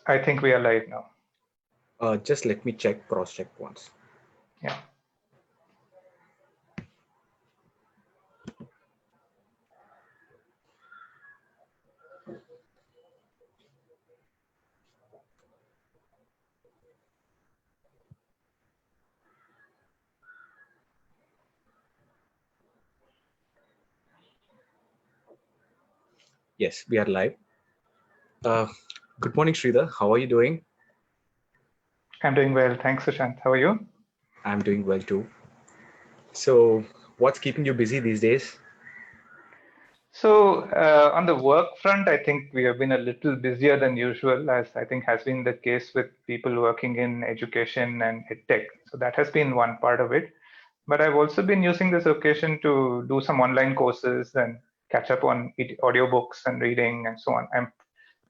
I think we are live now. Just let me cross-check once. Yeah. Yes, we are live. Good morning, Sridhar. How are you doing? I'm doing well. Thanks, Sushant. How are you? I'm doing well too. So, what's keeping you busy these days? So, on the work front, I think we have been a little busier than usual, as I think has been the case with people working in education and edtech. So, that has been one part of it. But I've also been using this occasion to do some online courses and catch up on audiobooks and reading and so on.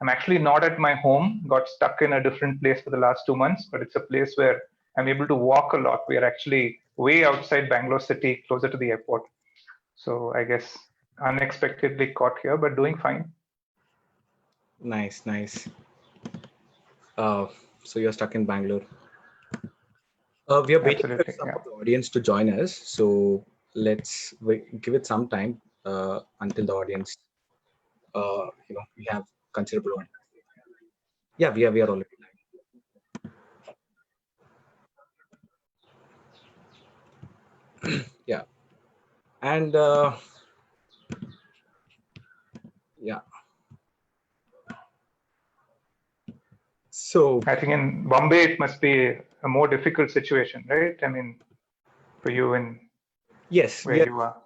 I'm actually not at my home, got stuck in a different place for the last 2 months, but it's a place where I'm able to walk a lot. We are actually way outside Bangalore city, closer to the airport. So I guess unexpectedly caught here, but doing fine. Nice, nice. So you're stuck in Bangalore. We are waiting for Absolutely, some yeah. of the audience to join us. So let's give it some time until the audience, we have considerable audience. Yeah, we are already live. Yeah, and yeah. So I think in Bombay it must be a more difficult situation, right? I mean, for you and yes, we where are. you are.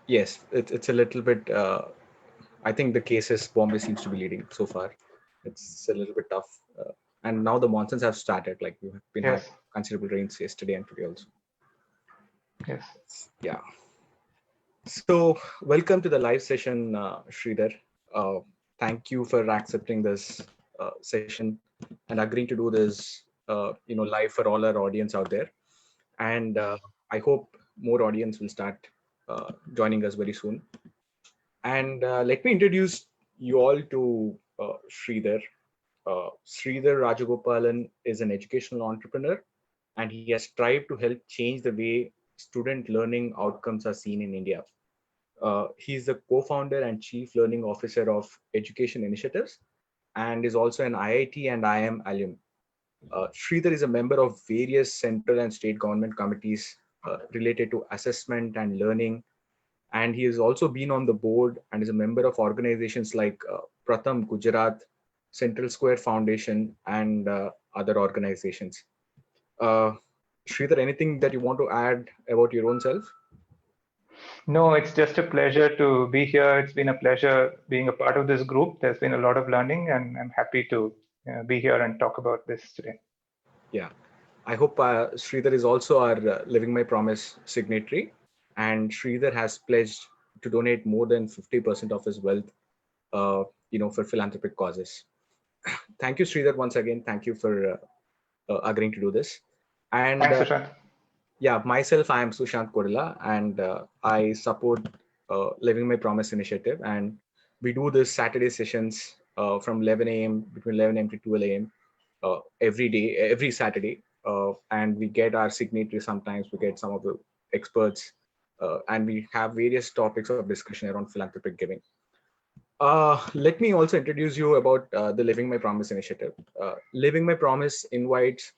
Yes, it's a little bit. I think the cases Bombay seems to be leading so far. It's a little bit tough, and now the monsoons have started. Like we have been having Yes, considerable rains yesterday and today also. yes. Yeah. So welcome to the live session, Sridhar. Thank you for accepting this session and agreeing to do this, live for all our audience out there. And I hope more audience will start joining us very soon. And let me introduce you all to Sridhar. Sridhar Rajagopalan is an educational entrepreneur, and he has strived to help change the way student learning outcomes are seen in India. He's the co-founder and chief learning officer of Education Initiatives, and is also an IIT and IIM alum. Sridhar is a member of various central and state government committees related to assessment and learning, and he has also been on the board and is a member of organizations like Pratham Gujarat, Central Square Foundation, and other organizations. Uh, Sridhar, anything that you want to add about your own self? No, it's just a pleasure to be here. It's been a pleasure being a part of this group. There's been a lot of learning, and I'm happy to be here and talk about this today. Yeah, I hope Sridhar is also our Living My Promise signatory, and Sridhar has pledged to donate more than 50% of his wealth, for philanthropic causes. Thank you, Sridhar, once again. Thank you for agreeing to do this. And Thanks, Sushant. yeah, myself, I am Sushant Kodila, and I support Living My Promise initiative. And we do this Saturday sessions from 11 a.m. between 11 a.m. to 12 a.m. Every day, every Saturday. And we get our signatory sometimes, we get some of the experts, and we have various topics of discussion around philanthropic giving. Let me also introduce you about the Living My Promise initiative. Living My Promise invites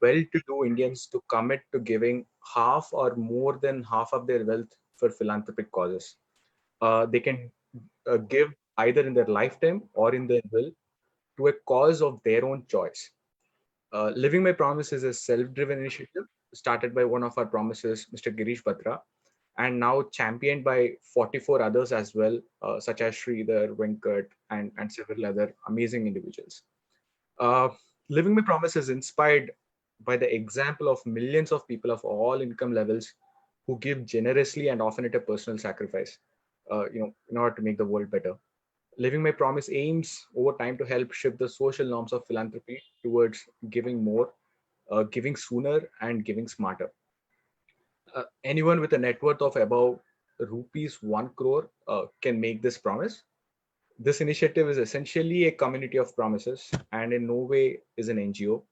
well-to-do Indians to commit to giving half or more than half of their wealth for philanthropic causes. They can give either in their lifetime or in their will to a cause of their own choice. Living My Promise is a self-driven initiative started by one of our promises, Mr. Girish Batra, and now championed by 44 others as well, such as Sridhar, Venkat, and several other amazing individuals. Uh, Living My Promise is inspired by the example of millions of people of all income levels who give generously and often at a personal sacrifice, in order to make the world better. Living My Promise aims over time to help shift the social norms of philanthropy towards giving more, giving sooner, and giving smarter. Anyone with a net worth of above rupees 1 crore can make this promise. This initiative is essentially a community of promises and in no way is an NGO.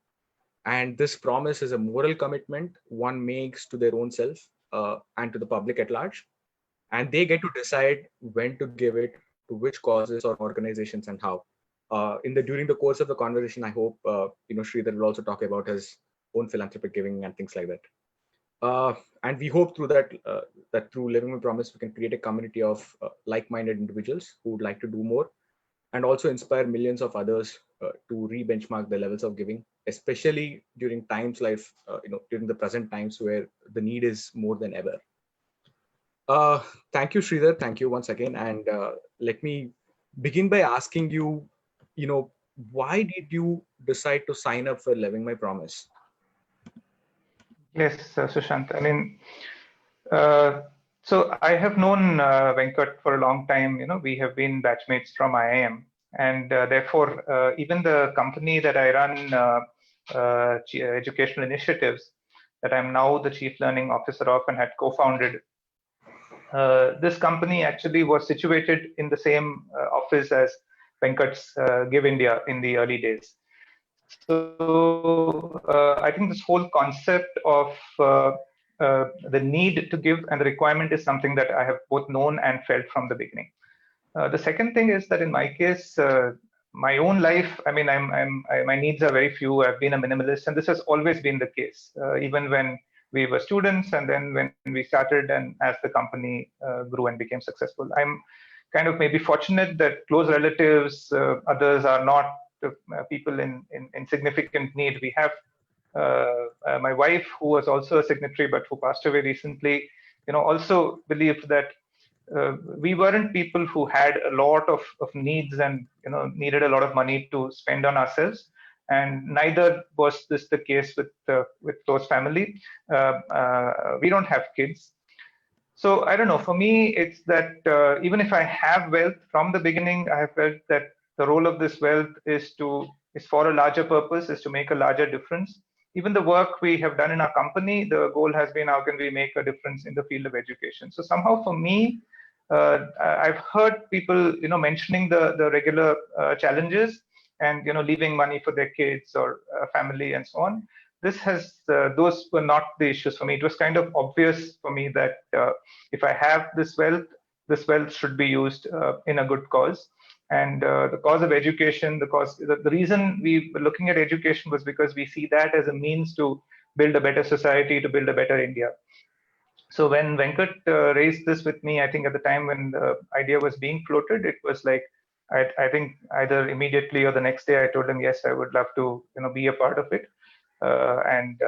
And this promise is a moral commitment one makes to their own self and to the public at large. And they get to decide when to give it to which causes or organizations and how. During the course of the conversation, I hope Sridhar will also talk about his own philanthropic giving and things like that. And we hope through that through Living My Promise, we can create a community of like-minded individuals who would like to do more, and also inspire millions of others to re-benchmark their levels of giving, especially during times like during the present times where the need is more than ever. Thank you, Sridhar. Thank you once again, and let me begin by asking you, why did you decide to sign up for Living My Promise? Yes, Sushant. I mean, uh, so I have known Venkat for a long time. We have been batchmates from IIM, and therefore, even the company that I run, educational initiatives, that I'm now the chief learning officer of and had co-founded. This company actually was situated in the same office as Venkat's Give India in the early days. So I think this whole concept of the need to give and the requirement is something that I have both known and felt from the beginning. The second thing is that in my case, my own life, I mean, my needs are very few. I've been a minimalist, and this has always been the case, even when we were students, and then when we started, and as the company grew and became successful. I'm kind of maybe fortunate that close relatives, others are not people in significant need. We have my wife, who was also a signatory but who passed away recently, also believed that we weren't people who had a lot of needs and needed a lot of money to spend on ourselves, and neither was this the case with close family. We don't have kids, so I don't know. For me, it's that even if I have wealth from the beginning, I have felt that the role of this wealth is for a larger purpose, is to make a larger difference. Even the work we have done in our company, the goal has been how can we make a difference in the field of education. So somehow, for me, I've heard people mentioning the regular challenges and leaving money for their kids or family and so on. Those were not the issues for me. It was kind of obvious for me that if I have this wealth should be used in a good cause. And the cause of education, the reason we were looking at education was because we see that as a means to build a better society, to build a better India. So when Venkat raised this with me, I think at the time when the idea was being floated, it was like, I think either immediately or the next day, I told him, yes, I would love to, be a part of it. And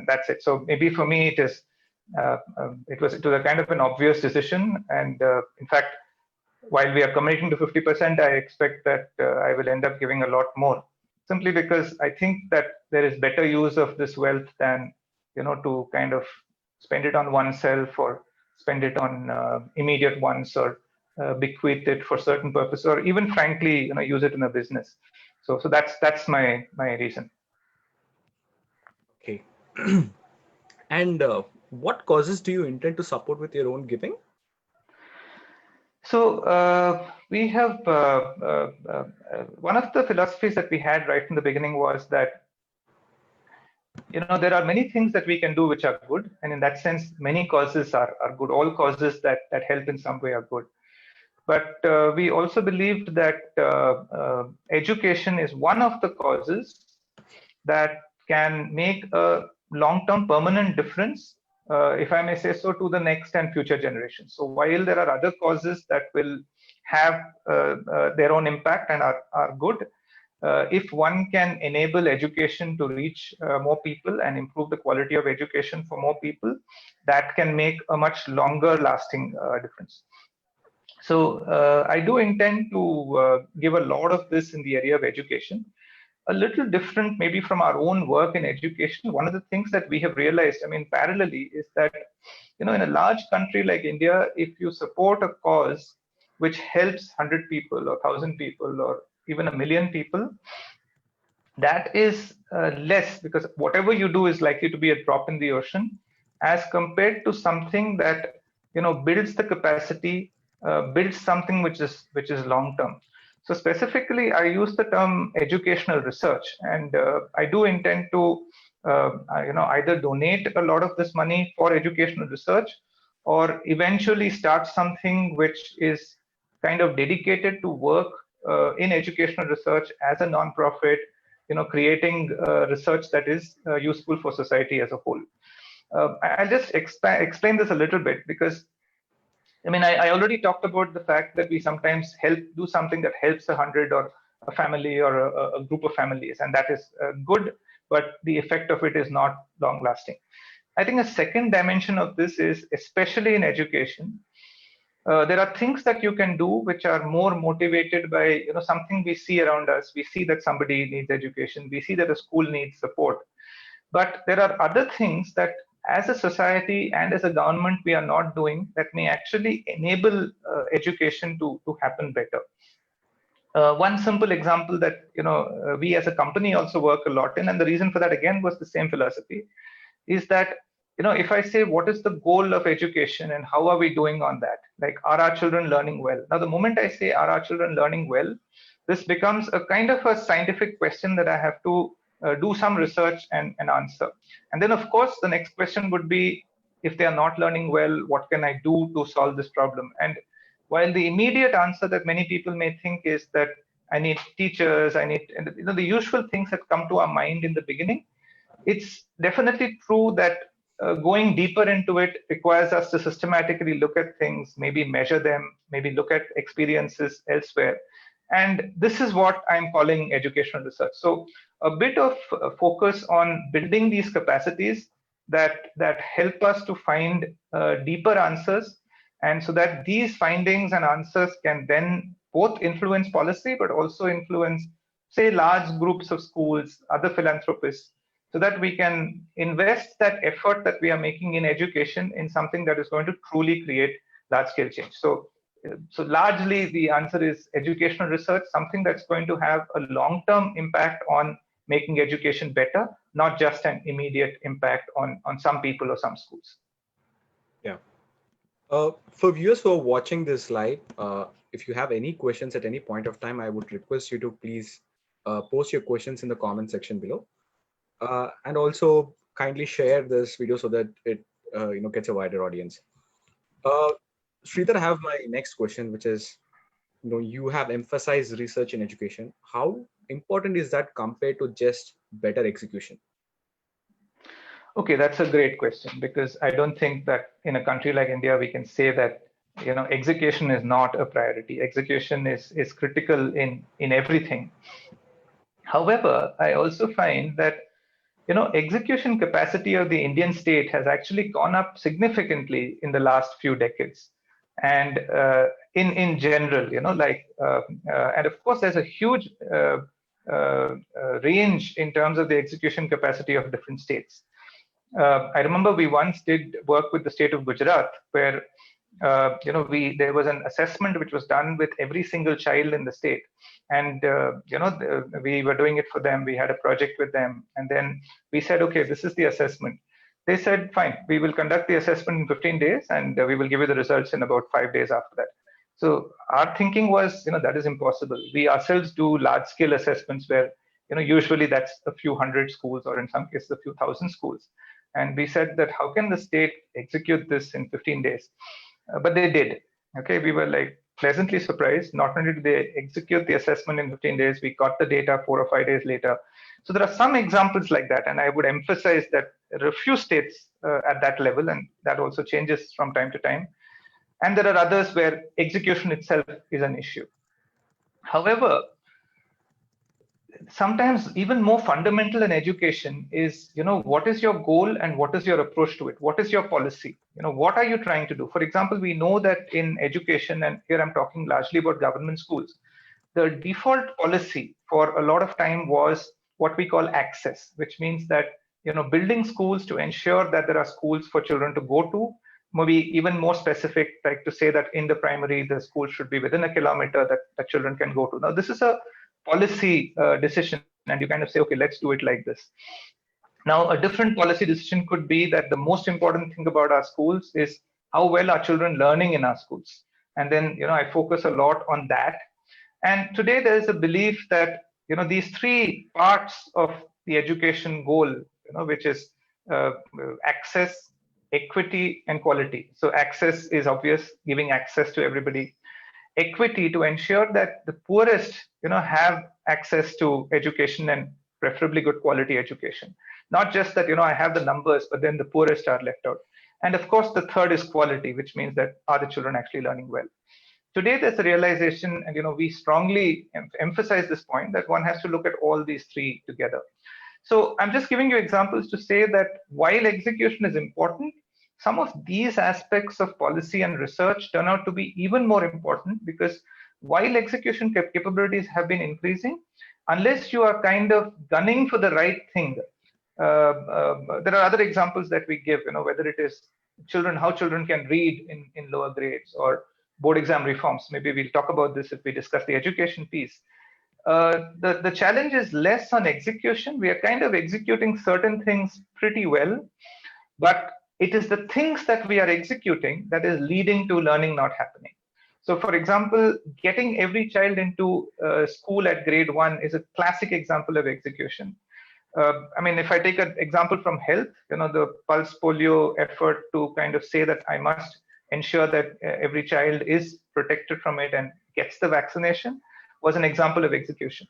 that's it. So maybe for me, it was a kind of an obvious decision. And in fact, while we are committing to 50%, I expect that I will end up giving a lot more, simply because I think that there is better use of this wealth than, to kind of spend it on oneself or spend it on immediate wants or bequeath it for certain purpose, or even frankly, use it in a business. So that's my reason. Okay. And what causes do you intend to support with your own giving? So we have one of the philosophies that we had right from the beginning was that there are many things that we can do which are good, and in that sense, many causes are good. All causes that help in some way are good. But we also believed that education is one of the causes that can make a long-term permanent difference, if I may say so, to the next and future generations. So while there are other causes that will have their own impact and are good, if one can enable education to reach more people and improve the quality of education for more people, that can make a much longer lasting difference. So I do intend to give a lot of this in the area of education. A little different maybe from our own work in education. One of the things that we have realized, I mean, parallelly, is that, in a large country like India, if you support a cause which helps 100 people or 1,000 people or even a million people, that is less, because whatever you do is likely to be a drop in the ocean as compared to something that builds the capacity, builds something which is long term. So specifically, I use the term educational research, and I do intend to either donate a lot of this money for educational research, or eventually start something which is kind of dedicated to work in educational research as a non-profit, creating research that is useful for society as a whole. I'll just explain this a little bit, because I mean, I already talked about the fact that we sometimes do something that helps 100 or a family or a group of families, and that is good, but the effect of it is not long lasting. I think a second dimension of this is, especially in education, there are things that you can do which are more motivated by something we see around us. We see that somebody needs education. We see that a school needs support. But there are other things that, as a society and as a government, we are not doing, that may actually enable education to happen better. One simple example that we as a company also work a lot in, and the reason for that again was the same philosophy, is that if I say what is the goal of education and how are we doing on that, like, are our children learning well? Now, the moment I say are our children learning well, this becomes a kind of a scientific question that I have to do some research and answer. And then, of course, the next question would be, if they are not learning well, what can I do to solve this problem? And while the immediate answer that many people may think is that I need teachers, I need, the usual things that come to our mind in the beginning, it's definitely true that going deeper into it requires us to systematically look at things, maybe measure them, maybe look at experiences elsewhere. And this is what I'm calling educational research. So a bit of focus on building these capacities that help us to find deeper answers, and so that these findings and answers can then both influence policy, but also influence, say, large groups of schools, other philanthropists, so that we can invest that effort that we are making in education in something that is going to truly create large-scale change. So largely the answer is educational research, something that's going to have a long-term impact on making education better, not just an immediate impact on some people or some schools. Yeah. For viewers who are watching this live, if you have any questions at any point of time, I would request you to please post your questions in the comment section below. And also kindly share this video so that it gets a wider audience. Sridhar, I have my next question, which is, you have emphasized research in education. How important is that compared to just better execution? Okay, that's a great question, because I don't think that in a country like India we can say that execution is not a priority. Execution is critical in everything. However, I also find that execution capacity of the Indian state has actually gone up significantly in the last few decades. And in general, and of course, there's a huge range in terms of the execution capacity of different states. I remember we once did work with the state of Gujarat, where there was an assessment which was done with every single child in the state, and we were doing it for them. We had a project with them, and then we said, okay, this is the assessment. They said, fine, we will conduct the assessment in 15 days, and we will give you the results in about 5 days after that. So our thinking was, that is impossible. We ourselves do large-scale assessments where, usually that's a few hundred schools, or in some cases a few thousand schools. And we said that how can the state execute this in 15 days? But they did. Okay, we were like pleasantly surprised. Not only did they execute the assessment in 15 days, we got the data 4 or 5 days later. So there are some examples like that, and I would emphasize that there are a few states at that level, and that also changes from time to time. And there are others where execution itself is an issue. However, sometimes even more fundamental in education is, what is your goal and what is your approach to it? What is your policy? What are you trying to do? For example, we know that in education, and here I'm talking largely about government schools, the default policy for a lot of time was what we call access, which means that, building schools to ensure that there are schools for children to go to. Maybe even more specific, like to say that in the primary, the school should be within 1 kilometer that children can go to. Now, this is a policy decision, and you kind of say, okay, let's do it like this. Now, a different policy decision could be that the most important thing about our schools is how well are children learning in our schools. And then, I focus a lot on that. And today there is a belief that, these three parts of the education goal, which is uh, access, equity, and quality. So access is obvious, giving access to everybody. Equity, to ensure that the poorest, have access to education, and preferably good quality education. Not just that, I have the numbers, but then the poorest are left out. And of course, the third is quality, which means that are the children actually learning well? Today there's a realization, and we strongly emphasize this point, that one has to look at all these three together. So I'm just giving you examples to say that while execution is important, some of these aspects of policy and research turn out to be even more important, because while execution capabilities have been increasing, unless you are kind of gunning for the right thing, there are other examples that we give, whether it is how children can read in lower grades, or board exam reforms. Maybe we'll talk about this if we discuss the education piece. The challenge is less on execution. We are kind of executing certain things pretty well, but it is the things that we are executing that is leading to learning not happening. So, for example, getting every child into school at grade 1 is a classic example of execution. If I take an example from health, the pulse polio effort to kind of say that I must ensure that every child is protected from it and gets the vaccination was an example of execution.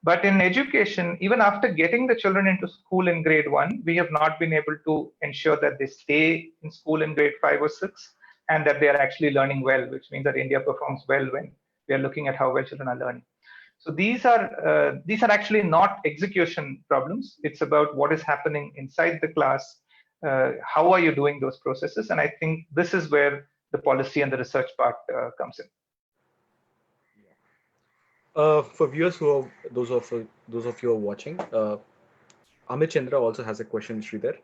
But in education, even after getting the children into school in grade 1, we have not been able to ensure that they stay in school in grade 5 or 6, and that they are actually learning well, which means that India performs well when we are looking at how well children are learning. So these are actually not execution problems. It's about what is happening inside the class. How are you doing those processes? And I think this is where the policy and the research part comes in. For viewers those of you who are watching, Amit Chandra also has a question, Sridhar,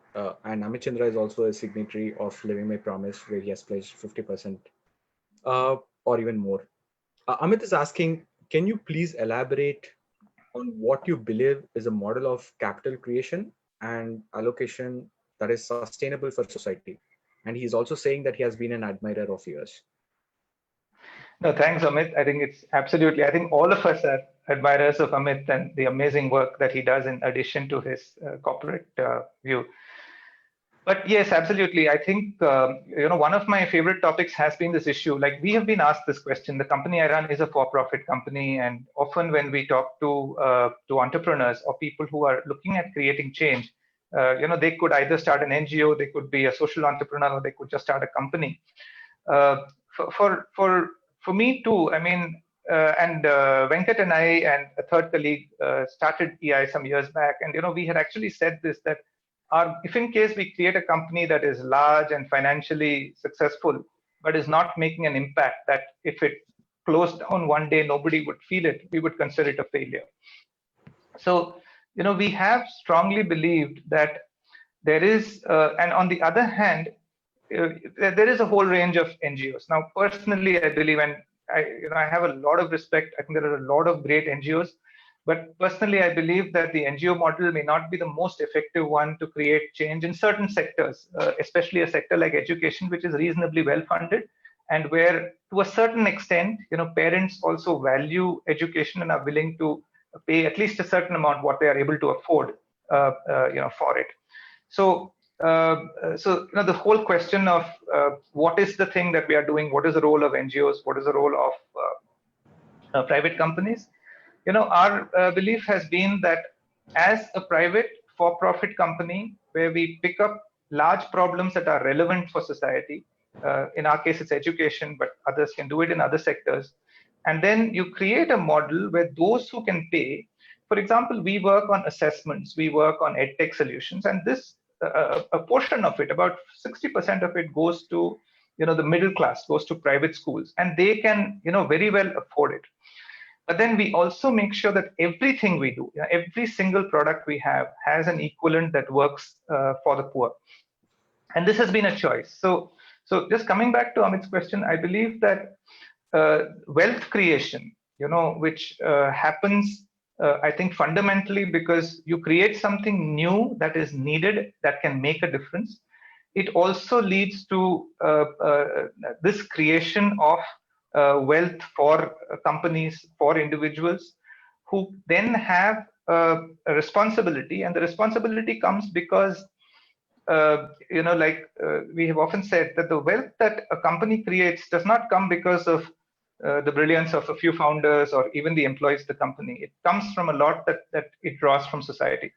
and Amit Chandra is also a signatory of Living My Promise, where he has pledged 50% or even more. Amit is asking, can you please elaborate on what you believe is a model of capital creation and allocation that is sustainable for society? And he's also saying that he has been an admirer of yours. No, thanks, Amit. I think it's absolutely, I think all of us are admirers of Amit and the amazing work that he does in addition to his corporate view. But yes, absolutely. I think, one of my favorite topics has been this issue. Like, we have been asked this question. The company I run is a for-profit company. And often when we talk to entrepreneurs or people who are looking at creating change, they could either start an NGO, they could be a social entrepreneur, or they could just start a company. For me too, and Venkat and I and a third colleague started EI some years back. And, we had actually said this, that if in case we create a company that is large and financially successful, but is not making an impact, that if it closed down one day, nobody would feel it, we would consider it a failure. So, we have strongly believed that there is, and on the other hand, there is a whole range of NGOs. Now, personally, I believe, and I have a lot of respect. I think there are a lot of great NGOs. But personally, I believe that the NGO model may not be the most effective one to create change in certain sectors, especially a sector like education, which is reasonably well funded, and where, to a certain extent, parents also value education and are willing to pay at least a certain amount what they are able to afford, for it. So, the whole question of what is the thing that we are doing, what is the role of NGOs, what is the role of private companies? Our belief has been that as a private for-profit company, where we pick up large problems that are relevant for society, in our case it's education, but others can do it in other sectors, and then you create a model where those who can pay, for example, we work on assessments, we work on edtech solutions, and this a portion of it, about 60% of it, goes to the middle class, goes to private schools, and they can very well afford it. But then we also make sure that everything we do, every single product we have, has an equivalent that works for the poor. And this has been a choice. So just coming back to Amit's question, I believe that wealth creation, which happens, I think, fundamentally because you create something new that is needed, that can make a difference. It also leads to this creation of wealth for companies, for individuals, who then have a responsibility, and the responsibility comes because we have often said that the wealth that a company creates does not come because of the brilliance of a few founders or even the employees of the company. It comes from a lot that it draws from society.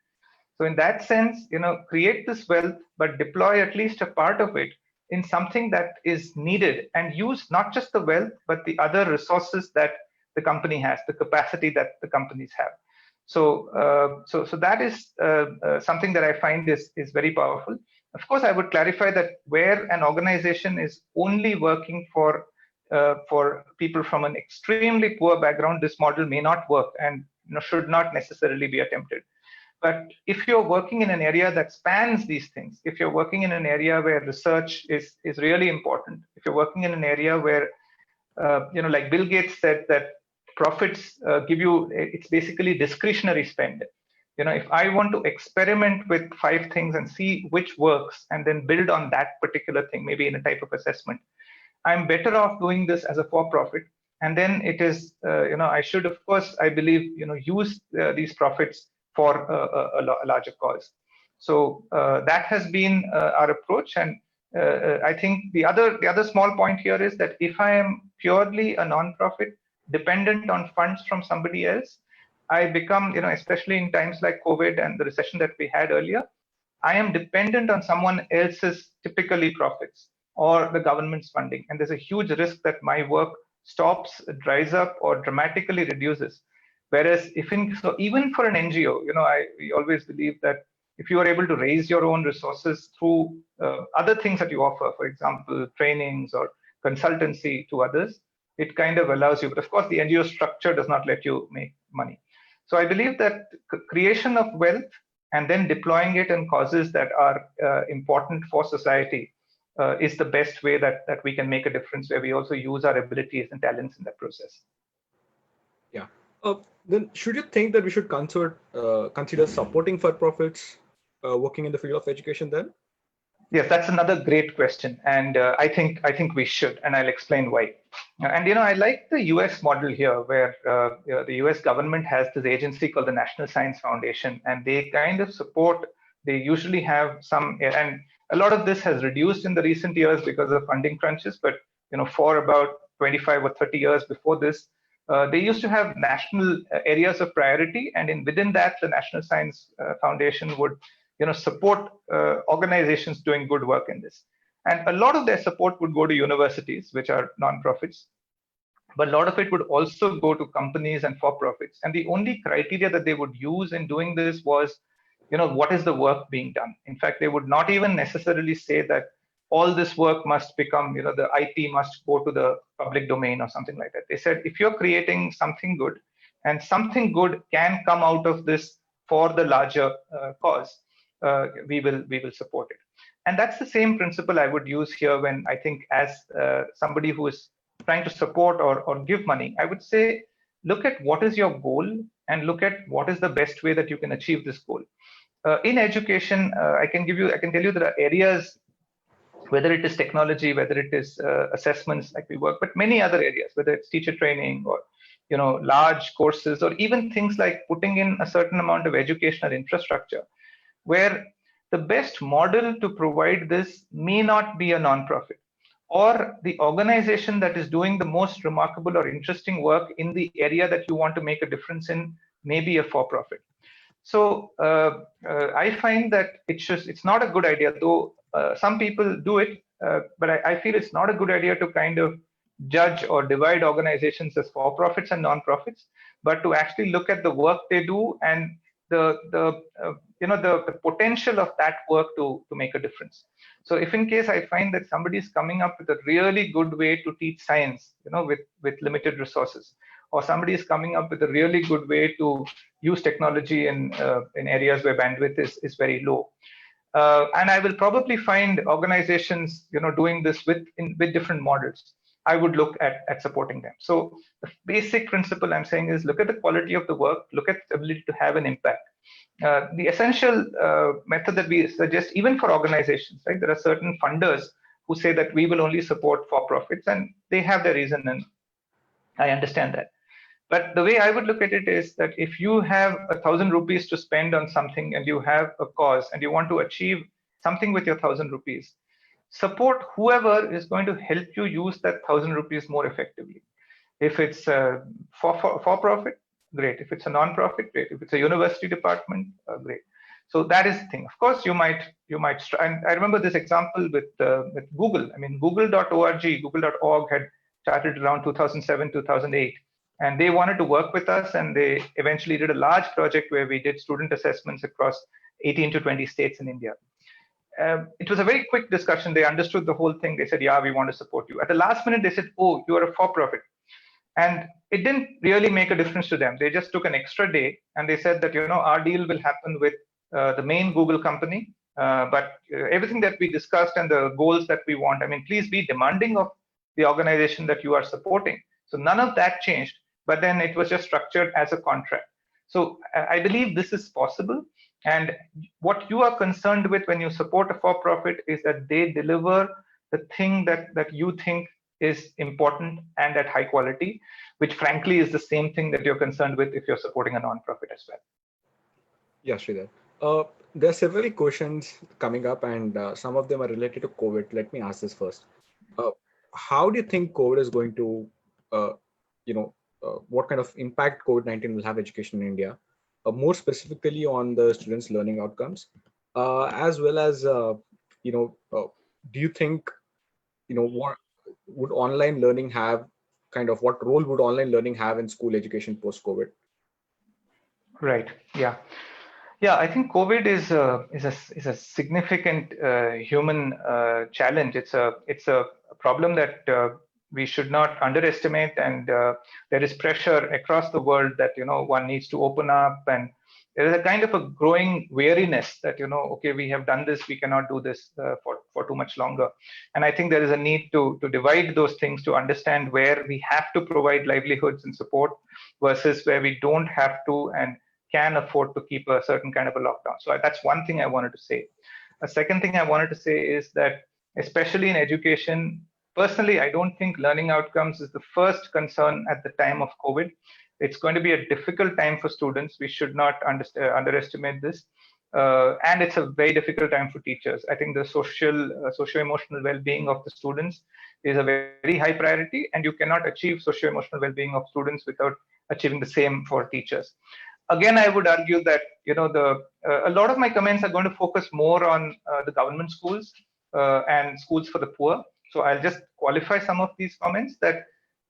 So in that sense, create this wealth, but deploy at least a part of it in something that is needed, and use not just the wealth, but the other resources that the company has, the capacity that the companies have. So that is something that I find is very powerful. Of course, I would clarify that where an organization is only working for people from an extremely poor background, this model may not work and should not necessarily be attempted. But if you're working in an area that spans these things, if you're working in an area where research is really important, if you're working in an area where like Bill Gates said that profits give you, it's basically discretionary spend. If I want to experiment with 5 things and see which works and then build on that particular thing, maybe in a type of assessment, I'm better off doing this as a for-profit. And then it is, I should, of course, I believe, use these profits for a larger cause. So that has been our approach. And I think the other small point here is that if I am purely a nonprofit dependent on funds from somebody else, I become, especially in times like COVID and the recession that we had earlier, I am dependent on someone else's typically profits or the government's funding. And there's a huge risk that my work stops, dries up, or dramatically reduces. Whereas so even for an NGO, we always believe that if you are able to raise your own resources through other things that you offer, for example, trainings or consultancy to others, it kind of allows you. But of course, the NGO structure does not let you make money. So I believe that creation of wealth and then deploying it in causes that are important for society is the best way that we can make a difference, where we also use our abilities and talents in that process. Yeah. Then should you think that we should consider supporting for-profits working in the field of education then? Yes, that's another great question, and I think we should, and I'll explain why. And I like the U.S. model here, where the U.S. government has this agency called the National Science Foundation, and they kind of support. They usually have some, and a lot of this has reduced in the recent years because of funding crunches. But for about 25 or 30 years before this, they used to have national areas of priority, and within that, the National Science Foundation would support organizations doing good work in this. And a lot of their support would go to universities, which are nonprofits, but a lot of it would also go to companies and for-profits. And the only criteria that they would use in doing this was, what is the work being done? In fact, they would not even necessarily say that all this work must become, the IP must go to the public domain or something like that. They said, if you're creating something good and something good can come out of this for the larger cause, we will support it. And that's the same principle I would use here when I think as somebody who is trying to support or give money, I would say, look at what is your goal and look at what is the best way that you can achieve this goal. In education, I can tell you there are areas, whether it is technology, whether it is assessments like we work, but many other areas, whether it's teacher training or large courses, or even things like putting in a certain amount of educational infrastructure, where the best model to provide this may not be a nonprofit, or the organization that is doing the most remarkable or interesting work in the area that you want to make a difference in may be a for-profit. So I find that it's not a good idea, though some people do it, but I feel it's not a good idea to kind of judge or divide organizations as for-profits and non-profits, but to actually look at the work they do and the potential of that work to make a difference. So if in case I find that somebody is coming up with a really good way to teach science, with limited resources, or somebody is coming up with a really good way to use technology in areas where bandwidth is very low, and I will probably find organizations doing this with different models, I would look at supporting them. So the basic principle I'm saying is, look at the quality of the work, look at the ability to have an impact. The essential method that we suggest, even for organizations, right? There are certain funders who say that we will only support for-profits, and they have their reason, and I understand that. But the way I would look at it is that if you have 1,000 rupees to spend on something and you have a cause and you want to achieve something with your 1,000 rupees, support whoever is going to help you use that 1,000 rupees more effectively. If it's for profit, great. If it's a non-profit, great. If it's a university department, great. So that is the thing. Of course, and I remember this example with Google. I mean, Google.org had started around 2007, 2008, and they wanted to work with us, and they eventually did a large project where we did student assessments across 18 to 20 states in India. It was a very quick discussion. They understood the whole thing. They said, yeah, we want to support you. At the last minute, they said, oh, you are a for-profit. And it didn't really make a difference to them. They just took an extra day and they said that, our deal will happen with the main Google company. But everything that we discussed and the goals that we want, I mean, please be demanding of the organization that you are supporting. So none of that changed, but then it was just structured as a contract. So I believe this is possible. And what you are concerned with when you support a for-profit is that they deliver the thing that you think is important and at high quality, which frankly is the same thing that you're concerned with if you're supporting a non-profit as well. Yeah, Sridhar. There are several questions coming up, and some of them are related to COVID. Let me ask this first. How do you think COVID is going to, what kind of impact COVID-19 will have education in India, more specifically on the students' learning outcomes, as well as, do you think, what would online learning have, what role would online learning have in school education post-COVID? Right. Yeah. Yeah, I think COVID is a significant human challenge. It's a problem that we should not underestimate, and there is pressure across the world that one needs to open up, and there is a kind of a growing weariness that okay, we have done this, we cannot do this for too much longer. And I think there is a need to divide those things, to understand where we have to provide livelihoods and support versus where we don't have to and can afford to keep a certain kind of a lockdown. So that's one thing I wanted to say. A second thing I wanted to say is that, especially in education, personally, I don't think learning outcomes is the first concern at the time of COVID. It's going to be a difficult time for students. We should not underestimate this. And it's a very difficult time for teachers. I think the socio-emotional well-being of the students is a very high priority, and you cannot achieve socio-emotional well-being of students without achieving the same for teachers. Again, I would argue that a lot of my comments are going to focus more on the government schools and schools for the poor. So I'll just qualify some of these comments that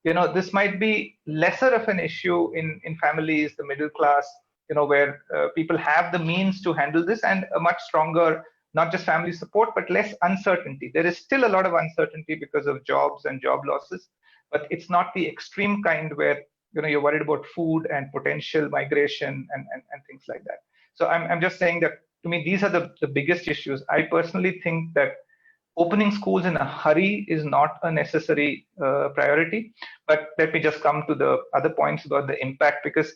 this might be lesser of an issue in families, the middle class, where people have the means to handle this, and a much stronger, not just family support, but less uncertainty. There is still a lot of uncertainty because of jobs and job losses, but it's not the extreme kind where you're worried about food and potential migration and things like that. So I'm just saying that, to me, these are the biggest issues. I personally think that opening schools in a hurry is not a necessary priority. But let me just come to the other points about the impact, because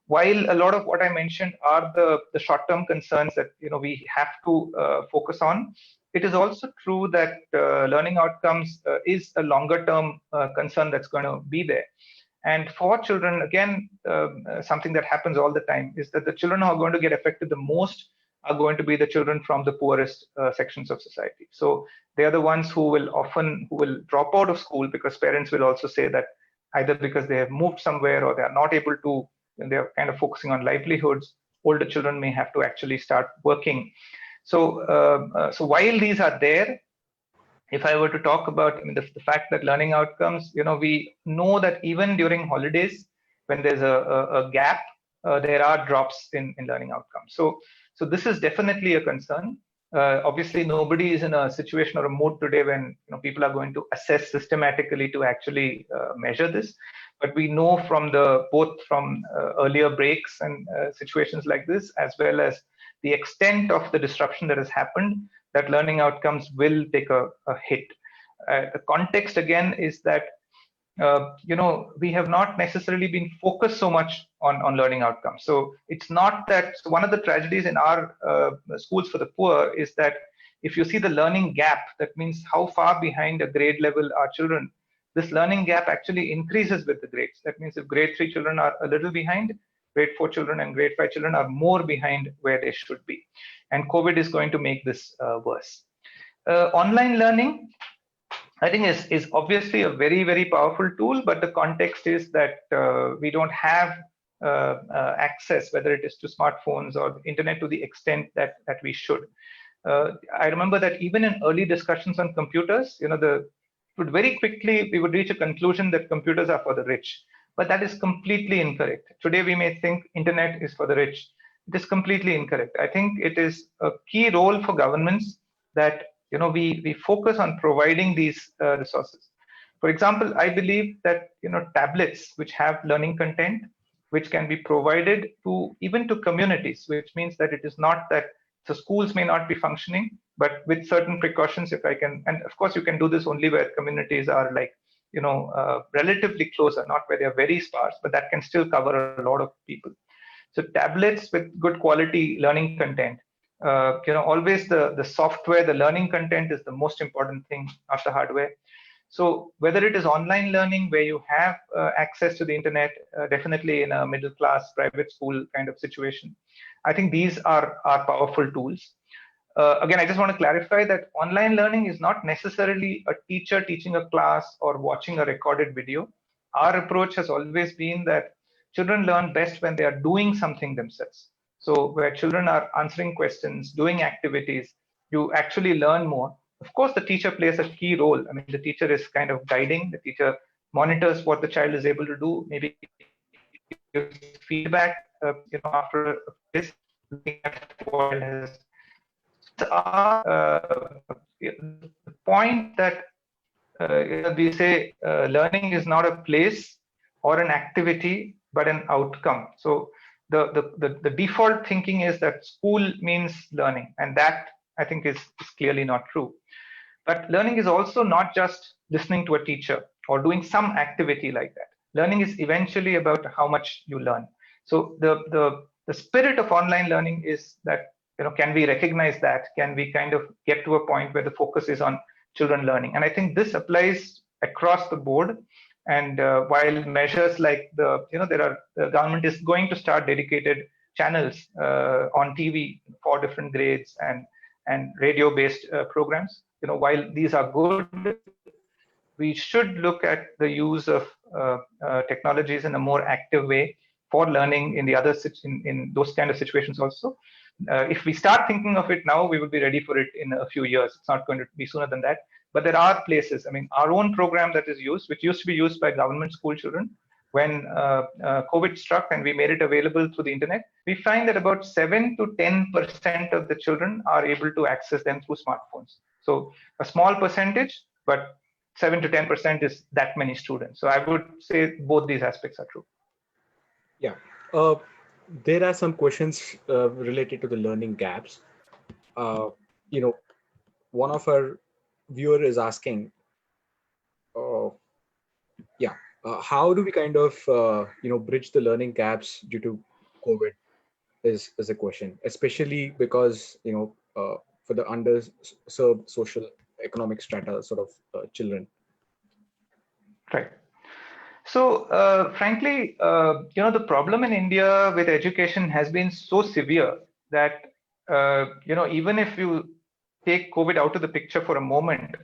while a lot of what I mentioned are the short-term concerns that we have to focus on, it is also true that learning outcomes is a longer-term concern that's going to be there. And for children, again, something that happens all the time is that the children who are going to get affected the most are going to be the children from the poorest sections of society. So they are the ones who will drop out of school, because parents will also say that either because they have moved somewhere or they are not able to, and they're kind of focusing on livelihoods. Older children may have to actually start working. So while these are there, if I were to talk about the fact that learning outcomes, we know that even during holidays, when there's a gap, there are drops in learning outcomes. So this is definitely a concern. Obviously, nobody is in a situation or a mode today when people are going to assess systematically to actually measure this. But we know from both from earlier breaks and situations like this, as well as the extent of the disruption that has happened, that learning outcomes will take a hit. The context again is that we have not necessarily been focused so much on learning outcomes. So it's not that. So one of the tragedies in our schools for the poor is that if you see the learning gap, that means how far behind a grade level are children. this learning gap actually increases with the grades. That means if grade 3 children are a little behind, grade 4 children and grade 5 children are more behind where they should be. And COVID is going to make this worse. Online learning, I think is obviously a very, very powerful tool, but the context is that we don't have access, whether it is to smartphones or the internet, to the extent that we should. I remember that even in early discussions on computers, very quickly we would reach a conclusion that computers are for the rich, but that is completely incorrect. Today we may think internet is for the rich. It is completely incorrect. I think it is a key role for governments that we focus on providing these resources. For example, I believe that tablets which have learning content, which can be provided to even to communities, which means that it is not that, so schools may not be functioning, but with certain precautions, if I can, and of course you can do this only where communities are like relatively closer, not where they are very sparse, but that can still cover a lot of people. So tablets with good quality learning content, always the software, the learning content is the most important thing, not the hardware. So whether it is online learning where you have access to the internet, definitely in a middle class private school kind of situation, I think these are powerful tools. Again, I just want to clarify that online learning is not necessarily a teacher teaching a class or watching a recorded video. Our approach has always been that children learn best when they are doing something themselves. So where children are answering questions, doing activities, you actually learn more. Of course, the teacher plays a key role. I mean, the teacher is kind of guiding, the teacher monitors what the child is able to do, maybe gives feedback, after a quiz, looking at what it has. The point that we say learning is not a place or an activity, but an outcome. So the default thinking is that school means learning, and that I think is clearly not true. But learning is also not just listening to a teacher or doing some activity like that. Learning is eventually about how much you learn. So the spirit of online learning is that, can we recognize that? Can we kind of get to a point where the focus is on children learning? And I think this applies across the board. And while measures like the government is going to start dedicated channels on TV for different grades and radio-based programs, while these are good, we should look at the use of technologies in a more active way for learning in the other in those kind of situations also. If we start thinking of it now, we will be ready for it in a few years. It's not going to be sooner than that. But there are places. I mean, our own program that is used, which used to be used by government school children, when COVID struck and we made it available through the internet, we find that about 7 to 10% of the children are able to access them through smartphones. So a small percentage, but 7 to 10% is that many students. So I would say both these aspects are true. Yeah. There are some questions related to the learning gaps. One of our viewer is asking, how do we kind of bridge the learning gaps due to COVID is a question, especially because for the underserved social economic strata sort of children. Right. So frankly, the problem in India with education has been so severe that even if you take COVID out of the picture for a moment,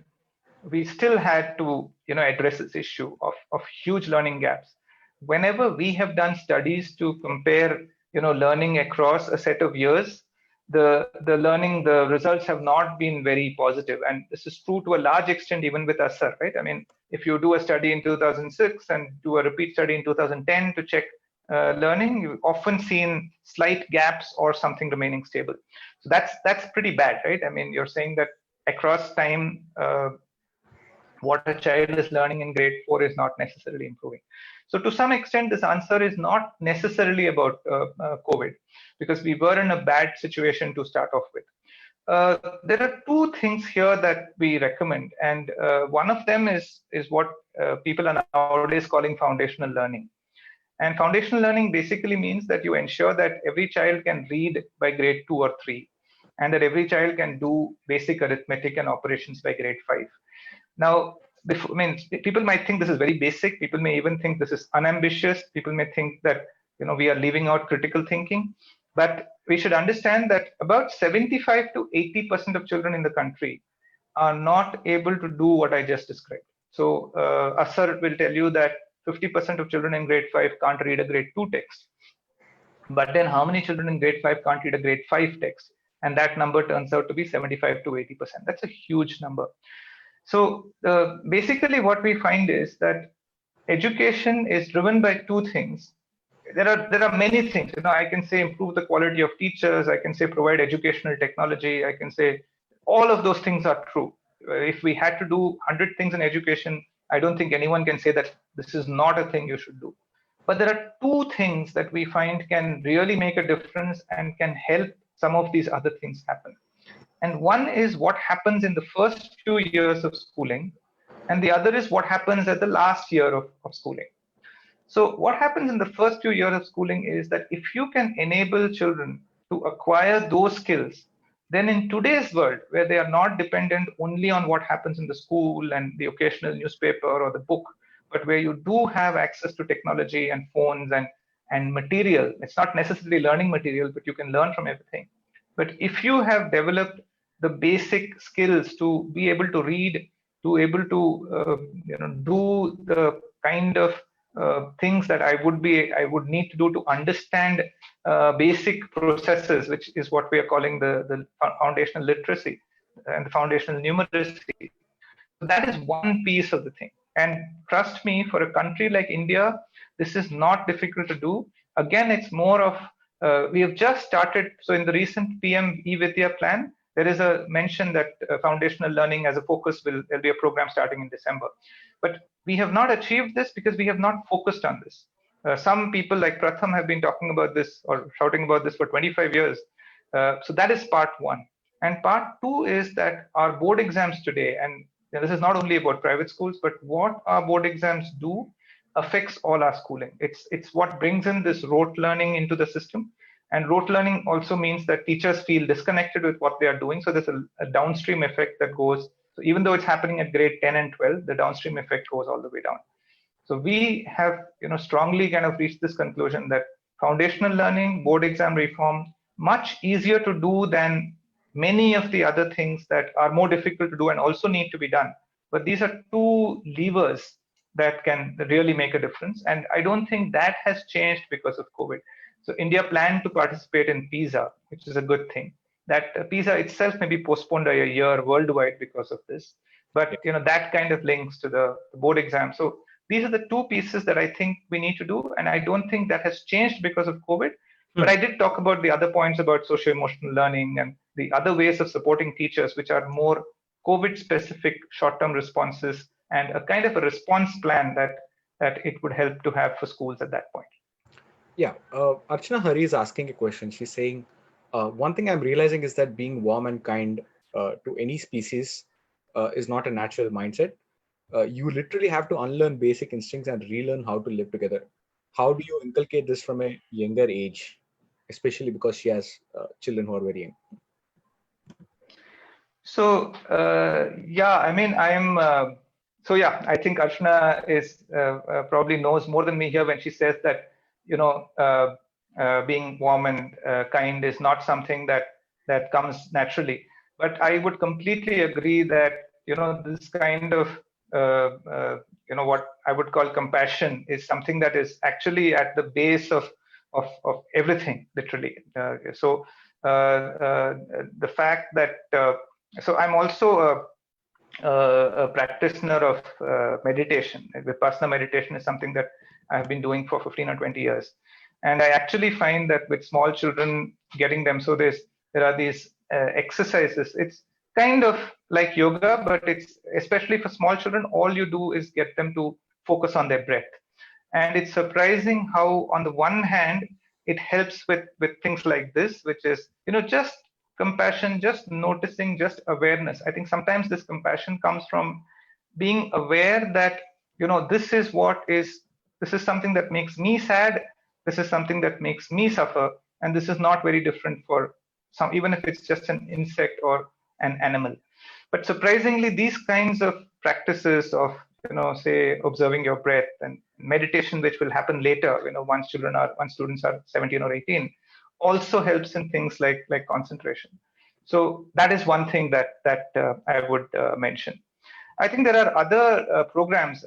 we still had to address this issue of huge learning gaps. Whenever we have done studies to compare learning across a set of years, the results have not been very positive, and this is true to a large extent even with us, right? I mean, if you do a study in 2006 and do a repeat study in 2010 to check learning, you've often seen slight gaps or something remaining stable. So that's pretty bad, right? I mean, you're saying that across time, what a child is learning in grade 4 is not necessarily improving. So to some extent, this answer is not necessarily about COVID, because we were in a bad situation to start off with. There are two things here that we recommend, and one of them is what people are nowadays calling foundational learning. And foundational learning basically means that you ensure that every child can read by grade 2 or 3, and that every child can do basic arithmetic and operations by grade 5. Now, I mean, people might think this is very basic. People may even think this is unambitious. People may think that we are leaving out critical thinking. But we should understand that about 75 to 80% of children in the country are not able to do what I just described. So Asar will tell you that 50% of children in grade 5 can't read a grade 2 text. But then how many children in grade 5 can't read a grade 5 text? And that number turns out to be 75 to 80%. That's a huge number. So basically what we find is that education is driven by two things. There are many things. I can say improve the quality of teachers. I can say provide educational technology. I can say all of those things are true. If we had to do 100 things in education, I don't think anyone can say that this is not a thing you should do. But there are two things that we find can really make a difference and can help some of these other things happen. And one is what happens in the first few years of schooling, and the other is what happens at the last year of schooling. So what happens in the first few years of schooling is that if you can enable children to acquire those skills, then in today's world, where they are not dependent only on what happens in the school and the occasional newspaper or the book, but where you do have access to technology and phones and material, it's not necessarily learning material, but you can learn from everything. But if you have developed the basic skills to be able to read, to able to do the kind of things that I would need to do to understand basic processes, which is what we are calling the foundational literacy and the foundational numeracy. So that is one piece of the thing. And trust me, for a country like India, this is not difficult to do. Again, it's more of we have just started. So in the recent PM e-Vidya plan, there is a mention that foundational learning as a focus there'll be a program starting in December. But we have not achieved this because we have not focused on this. Some people like Pratham have been talking about this or shouting about this for 25 years. So that is part one. And part two is that our board exams today, and this is not only about private schools, but what our board exams do affects all our schooling. It's what brings in this rote learning into the system. And rote learning also means that teachers feel disconnected with what they are doing. So there's a downstream effect that goes. So even though it's happening at grade 10 and 12, the downstream effect goes all the way down. So we have strongly kind of reached this conclusion that foundational learning, board exam reform, much easier to do than many of the other things that are more difficult to do and also need to be done. But these are two levers that can really make a difference. And I don't think that has changed because of COVID. So India planned to participate in PISA, which is a good thing. That PISA itself may be postponed by a year worldwide because of this. But that kind of links to the board exam. So these are the two pieces that I think we need to do. And I don't think that has changed because of COVID. But I did talk about the other points about socio-emotional learning and the other ways of supporting teachers, which are more COVID-specific short-term responses and a kind of a response plan that it would help to have for schools at that point. Yeah, Archana Hari is asking a question. She's saying, one thing I'm realizing is that being warm and kind to any species is not a natural mindset. You literally have to unlearn basic instincts and relearn how to live together. How do you inculcate this from a younger age, especially because she has children who are very young? So yeah, I mean, I think Archana is probably knows more than me here when she says that being warm and kind is not something that comes naturally. But I would completely agree that this kind of what I would call compassion is something that is actually at the base of everything, literally. So the fact that so I'm also a practitioner of meditation. Vipassana meditation is something that I've been doing for 15 or 20 years. And I actually find that with small children, getting them, so there are these exercises. It's kind of like yoga, but it's especially for small children, all you do is get them to focus on their breath. And it's surprising how, on the one hand, it helps with things like this, which is, just compassion, just noticing, just awareness. I think sometimes this compassion comes from being aware that, this is something that makes me sad. This is something that makes me suffer. And this is not very different for some, even if it's just an insect or an animal. But surprisingly, these kinds of practices of, say observing your breath and meditation, which will happen later, once students are 17 or 18, also helps in things like concentration. So that is one thing that I would mention. I think there are other programs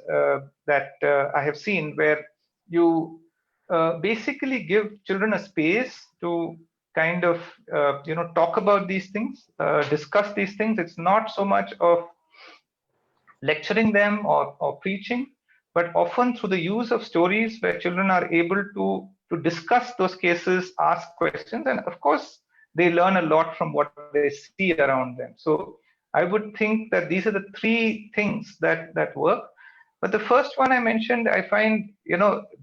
that I have seen where you basically give children a space to kind of talk about these things, discuss these things. It's not so much of lecturing them or preaching, but often through the use of stories where children are able to discuss those cases, ask questions, and of course they learn a lot from what they see around them. So I would think that these are the three things that work. But the first one I mentioned, I find,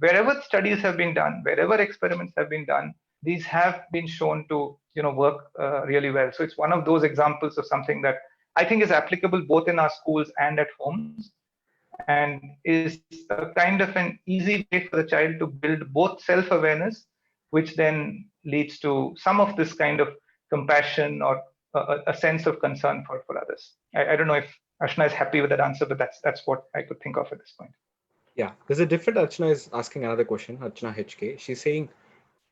wherever studies have been done, wherever experiments have been done, these have been shown to, work really well. So it's one of those examples of something that I think is applicable both in our schools and at homes, and is a kind of an easy way for the child to build both self-awareness, which then leads to some of this kind of compassion or a sense of concern for others. I don't know if Ashna is happy with that answer, but that's what I could think of at this point. Yeah, there's a different Archana is asking another question, Archana HK. She's saying,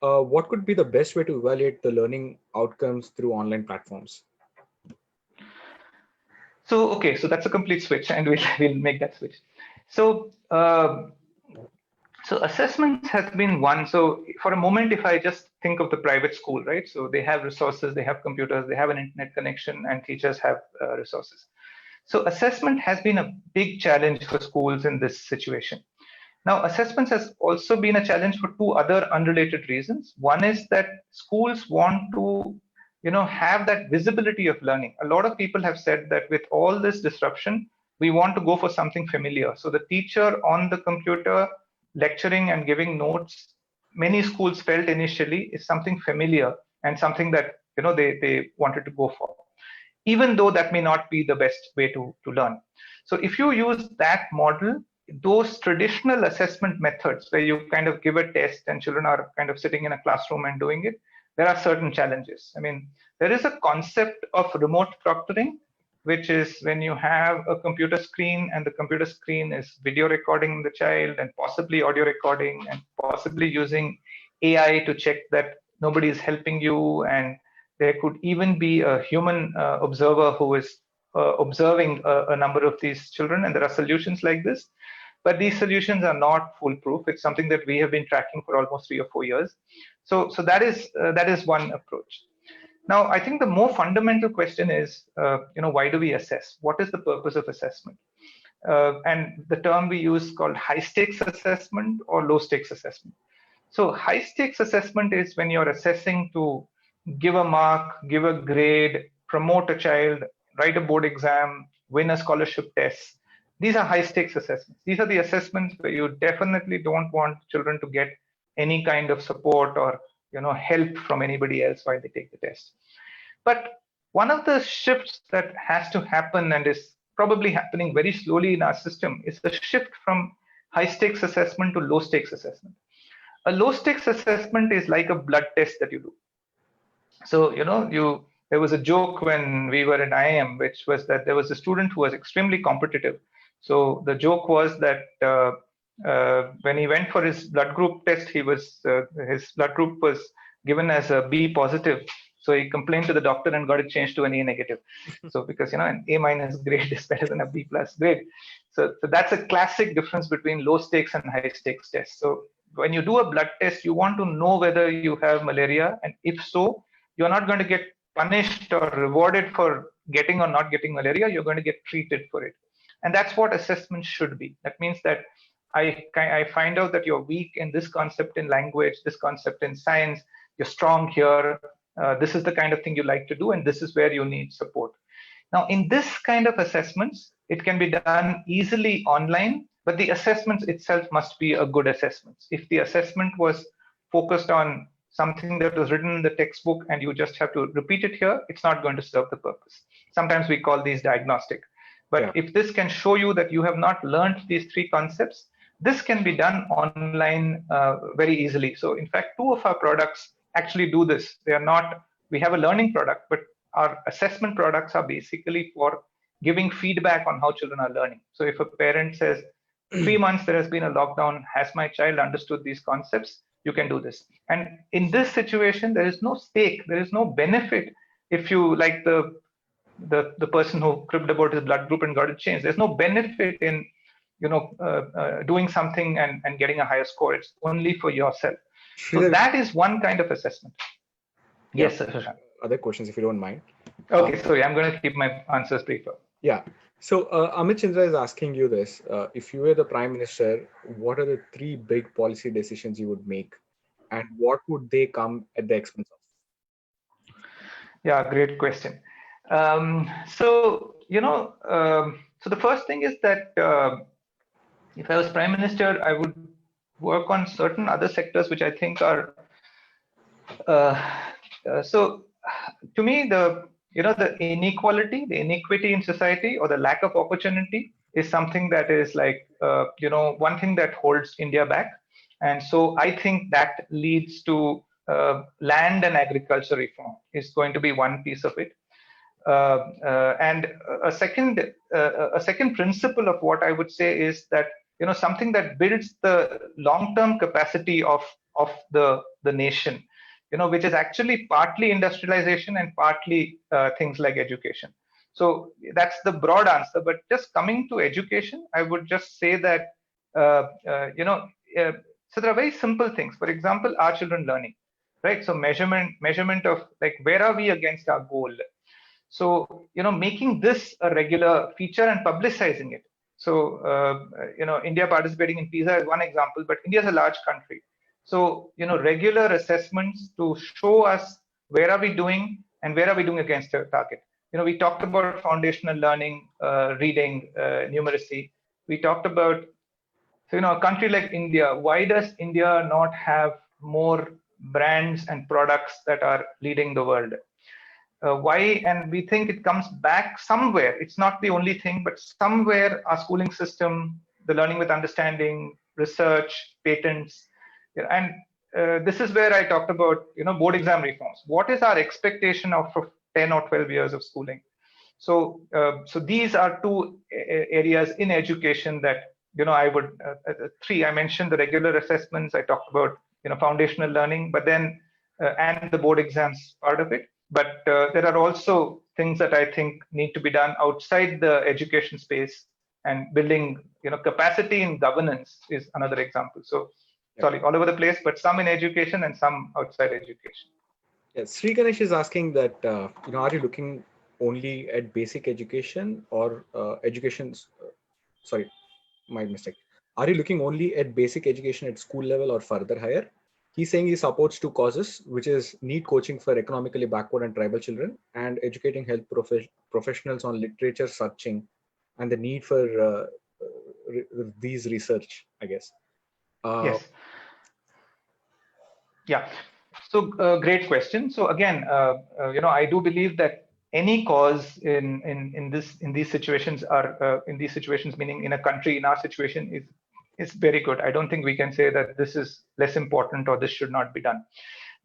what could be the best way to evaluate the learning outcomes through online platforms? So, okay, so that's a complete switch, and we'll make that switch. So, so assessments has been one. So for a moment, if I just think of the private school, right? So they have resources, they have computers, they have an internet connection, and teachers have resources. So assessment has been a big challenge for schools in this situation. Now, assessments has also been a challenge for two other unrelated reasons. One is that schools want to, have that visibility of learning. A lot of people have said that with all this disruption, we want to go for something familiar. So the teacher on the computer lecturing and giving notes, many schools felt initially is something familiar and something that, they wanted to go for, even though that may not be the best way to learn. So if you use that model, those traditional assessment methods where you kind of give a test and children are kind of sitting in a classroom and doing it, there are certain challenges. I mean, there is a concept of remote proctoring, which is when you have a computer screen and the computer screen is video recording the child and possibly audio recording and possibly using AI to check that nobody is helping you, and there could even be a human observer who is observing a number of these children, and there are solutions like this. But these solutions are not foolproof. It's something that we have been tracking for almost 3 or 4 years. So that is one approach. Now, I think the more fundamental question is, why do we assess? What is the purpose of assessment? And the term we use called high stakes assessment or low stakes assessment. So high stakes assessment is when you're assessing to give a mark, give a grade, promote a child, write a board exam, win a scholarship test. These are high stakes assessments. These are the assessments where you definitely don't want children to get any kind of support or help from anybody else while they take the test. But one of the shifts that has to happen and is probably happening very slowly in our system is the shift from high stakes assessment to low stakes assessment. A low stakes assessment is like a blood test that you do. So, there was a joke when we were in IIM, which was that there was a student who was extremely competitive. So the joke was that when he went for his blood group test, his blood group was given as a B positive. So he complained to the doctor and got it changed to an A negative. So because an A minus grade is better than a B plus grade. So that's a classic difference between low stakes and high stakes tests. So when you do a blood test, you want to know whether you have malaria, and if so, you're not going to get punished or rewarded for getting or not getting malaria. You're going to get treated for it. And that's what assessment should be. That means that I find out that you're weak in this concept in language, this concept in science, you're strong here, this is the kind of thing you like to do, and this is where you need support. Now, in this kind of assessments, it can be done easily online, but the assessments itself must be a good assessment. If the assessment was focused on something that was written in the textbook and you just have to repeat it here, it's not going to serve the purpose. Sometimes we call these diagnostic. But if this can show you that you have not learned these three concepts, this can be done online very easily. So in fact, two of our products actually do this. They are not, we have a learning product, but our assessment products are basically for giving feedback on how children are learning. So if a parent says, 3 months there has been a lockdown, has my child understood these concepts? You can do this. And in this situation, there is no stake, there is no benefit if you, like the person who cribbed about his blood group and got it changed. There's no benefit in doing something and getting a higher score. It's only for yourself. So Sridhar, that is one kind of assessment. yeah. Yes, Sushant. Other questions, if you don't mind. Okay, sorry, I'm going to keep my answers briefer. Yeah. So Amit Chandra is asking you this. If you were the Prime Minister, what are the 3 big policy decisions you would make? And what would they come at the expense of? Yeah, great question. So the first thing is that if I was Prime Minister, I would work on certain other sectors which I think are so to me, the inequality, the inequity in society, or the lack of opportunity is something that is like one thing that holds India back. And so I think that leads to land and agriculture reform is going to be one piece of it. And a second principle of what I would say is that something that builds the long-term capacity of the nation, which is actually partly industrialization and partly things like education. So that's the broad answer. But just coming to education, I would just say that so there are very simple things. For example, our children learning, right? So measurement of like where are we against our goal. So making this a regular feature and publicizing it. So India participating in PISA is one example, but India is a large country. So regular assessments to show us where are we doing and where are we doing against our target. We talked about foundational learning, reading, numeracy. We talked about a country like India. Why does India not have more brands and products that are leading the world? Why? And we think it comes back somewhere. It's not the only thing, but somewhere our schooling system, the learning with understanding, research, patents, and this is where I talked about board exam reforms. What is our expectation of 10 or 12 years of schooling? So these are 2 areas in education that I would 3. I mentioned the regular assessments. I talked about foundational learning, but then and the board exams part of it. But there are also things that I think need to be done outside the education space, and building capacity in governance is another example. So sorry, all over the place, but some in education and some outside education. Yeah, Sri Ganesh is asking that are you looking only at basic education or sorry, my mistake. Are you looking only at basic education at school level or further higher? He's saying he supports 2 causes, which is need coaching for economically backward and tribal children, and educating health professionals on literature searching, and the need for these research, I guess. Yes. Yeah. So great question. So again, I do believe that any cause in these situations are in these situations, meaning in a country, in our situation, is very good. I don't think we can say that this is less important or this should not be done.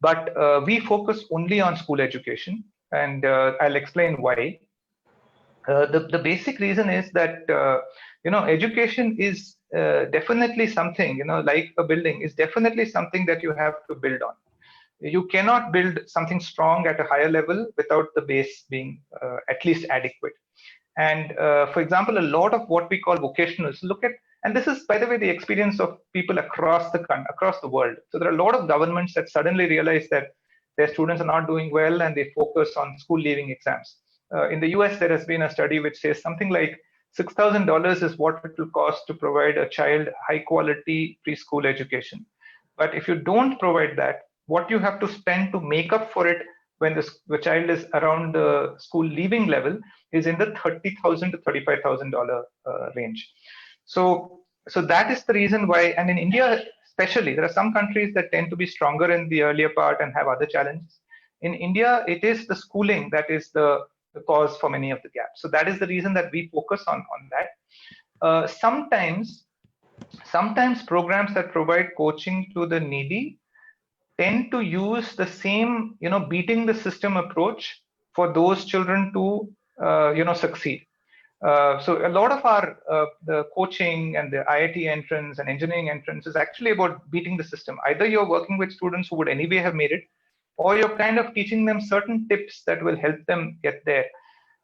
But we focus only on school education, and I'll explain why. The basic reason is that education is definitely something, like a building, is definitely something that you have to build on. You cannot build something strong at a higher level without the base being at least adequate. And for example, a lot of what we call vocationals, and this is, by the way, the experience of people across the world. So there are a lot of governments that suddenly realize that their students are not doing well, and they focus on school leaving exams. In the US, there has been a study which says something like $6,000 is what it will cost to provide a child high quality preschool education. But if you don't provide that, what you have to spend to make up for it when the child is around the school leaving level is in the $30,000 to $35,000 range. So that is the reason why, and in India especially, there are some countries that tend to be stronger in the earlier part and have other challenges. In India, it is the schooling that is the cause for many of the gaps. So that is the reason that we focus on that. Sometimes programs that provide coaching to the needy tend to use the same, beating the system approach for those children to, succeed. So a lot of our the coaching and the IIT entrance and engineering entrance is actually about beating the system. Either you're working with students who would anyway have made it, or you're kind of teaching them certain tips that will help them get there.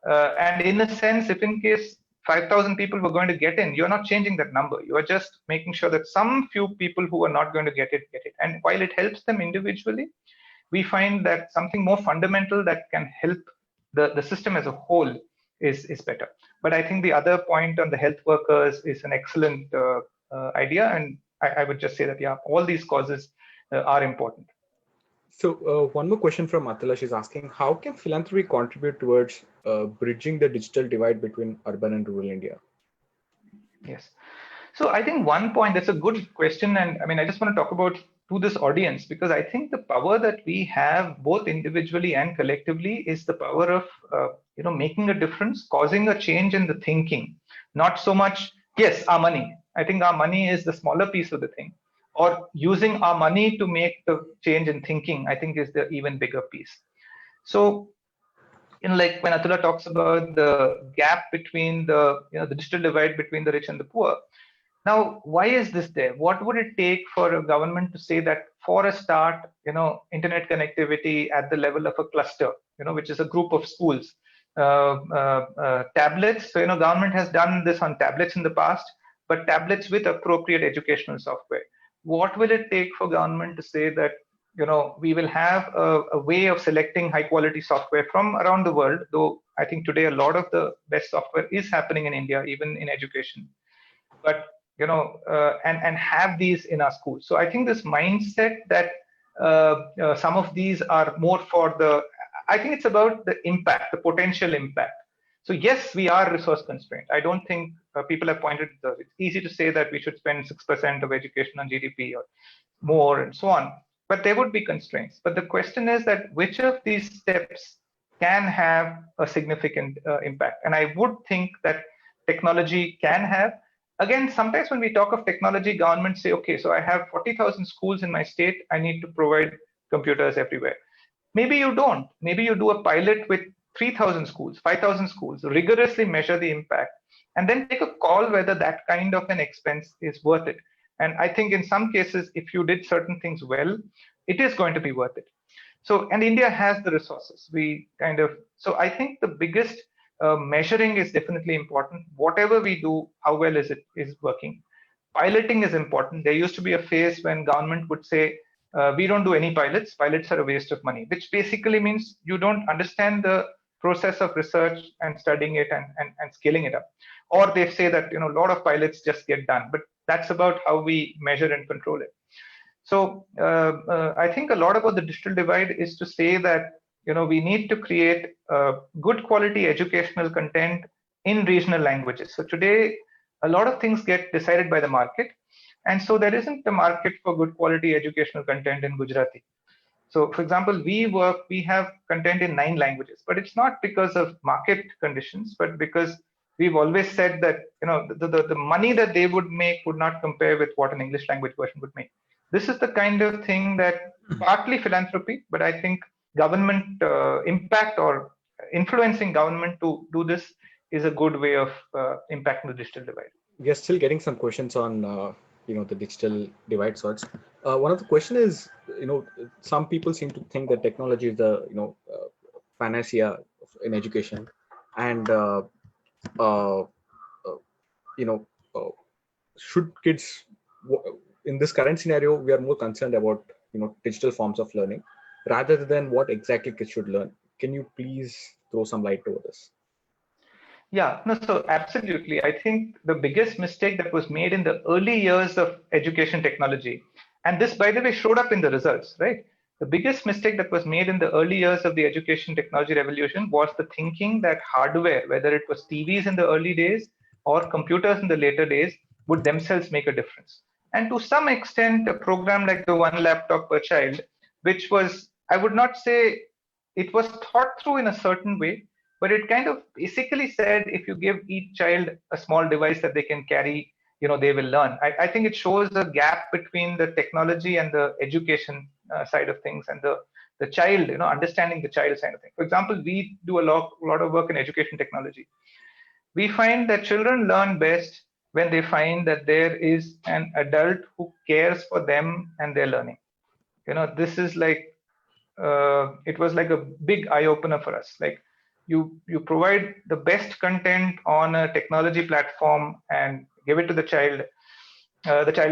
And in a sense, if in case 5,000 people were going to get in, you're not changing that number. You are just making sure that some few people who are not going to get it, get it. And while it helps them individually, we find that something more fundamental that can help the system as a whole is better. But I think the other point on the health workers is an excellent idea. And I would just say that, yeah, all these causes are important. So one more question from Atala. She's asking, how can philanthropy contribute towards bridging the digital divide between urban and rural India? Yes. So I think one point, that's a good question. And I mean, I just want to talk about to this audience, because I think the power that we have both individually and collectively is the power of, making a difference, causing a change in the thinking, not so much, yes, our money. I think our money is the smaller piece of the thing, or using our money to make the change in thinking, I think is the even bigger piece. So, like when Atula talks about the gap between the digital divide between the rich and the poor. Now, why is this there? What would it take for a government to say that for a start, internet connectivity at the level of a cluster, which is a group of schools, tablets. So, government has done this on tablets in the past, but tablets with appropriate educational software. What will it take for government to say that, we will have a way of selecting high quality software from around the world, though I think today a lot of the best software is happening in India, even in education. But and have these in our schools. So I think this mindset that some of these are more for I think it's about the impact, the potential impact. So yes, we are resource constrained. I don't think people have pointed to it's easy to say that we should spend 6% of education on GDP or more and so on, but there would be constraints. But the question is that which of these steps can have a significant impact? And I would think that technology can have. Again, sometimes when we talk of technology, governments say, okay, so I have 40,000 schools in my state, I need to provide computers everywhere. Maybe you don't. Maybe you do a pilot with 3,000 schools, 5,000 schools, rigorously measure the impact, and then take a call whether that kind of an expense is worth it. And I think in some cases, if you did certain things well, it is going to be worth it. So, and India has the resources. So I think the biggest measuring is definitely important. Whatever we do, how well is working? Piloting is important. There used to be a phase when government would say, we don't do any pilots. Pilots are a waste of money, which basically means you don't understand the process of research and studying it and scaling it up. Or they say that, a lot of pilots just get done, but that's about how we measure and control it. So I think a lot about the digital divide is to say that, we need to create good quality educational content in regional languages. So today, a lot of things get decided by the market. And so there isn't a market for good quality educational content in Gujarati. So for example, we have content in 9 languages, but it's not because of market conditions, but because we've always said that, the money that they would make would not compare with what an English language version would make. This is the kind of thing that partly philanthropy, but I think government impact or influencing government to do this is a good way of impacting the digital divide. We are still getting some questions on the digital divide sorts. One of the question is, some people seem to think that technology is the panacea in education, and should kids, in this current scenario, we are more concerned about digital forms of learning rather than what exactly kids should learn. Can you please throw some light over this? Yeah, no, so absolutely. I think the biggest mistake that was made in the early years of education technology, and this, by the way, showed up in the results, right? The biggest mistake that was made in the early years of the education technology revolution was the thinking that hardware, whether it was TVs in the early days or computers in the later days, would themselves make a difference. And to some extent, a program like the One Laptop Per Child, which was, I would not say it was thought through in a certain way, but it kind of basically said if you give each child a small device that they can carry, they will learn. I think it shows a gap between the technology and the education side of things and the child, understanding the child side of things. For example, we do a lot of work in education technology. we find that children learn best when they find that there is an adult who cares for them and their learning. This is like it was like a big eye opener for us. Like you provide the best content on a technology platform and give it to the child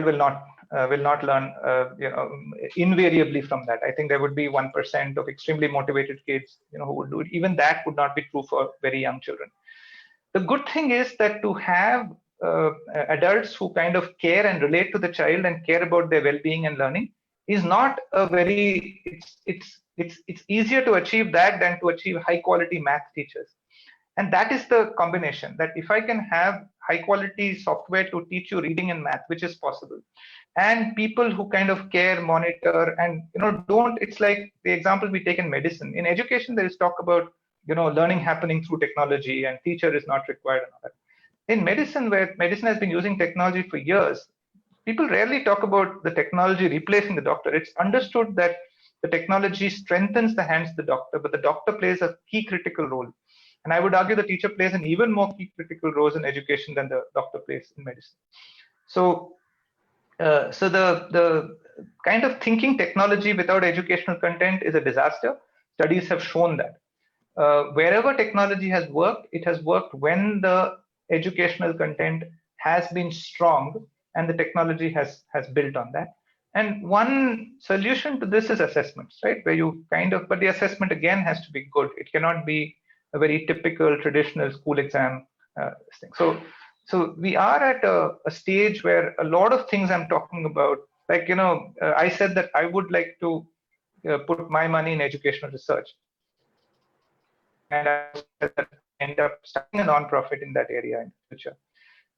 will not learn invariably from that. I think there would be 1% of extremely motivated kids who would do it. Even that would not be true for very young children. The good thing is that to have adults who kind of care and relate to the child and care about their well-being and learning is not a very it's easier to achieve that than to achieve high quality math teachers. And that is the combination, that if I can have high quality software to teach you reading and math, which is possible, and people who kind of care, monitor, and don't, it's like the example we take in medicine. In education, there is talk about learning happening through technology and teacher is not required and all that. In medicine, where medicine has been using technology for years, people rarely talk about the technology replacing the doctor. It's understood that the technology strengthens the hands of the doctor, but the doctor plays a key critical role. And I would argue the teacher plays an even more key critical role in education than the doctor plays in medicine. So the kind of thinking technology without educational content is a disaster. Studies have shown that. Wherever technology has worked, it has worked when the educational content has been strong and the technology has built on that. And one solution to this is assessments, right? Where you but the assessment again has to be good. It cannot be a very typical traditional school exam thing. So we are at a stage where a lot of things I'm talking about, like, I said that I would like to put my money in educational research. And I said that I end up starting a nonprofit in that area in the future.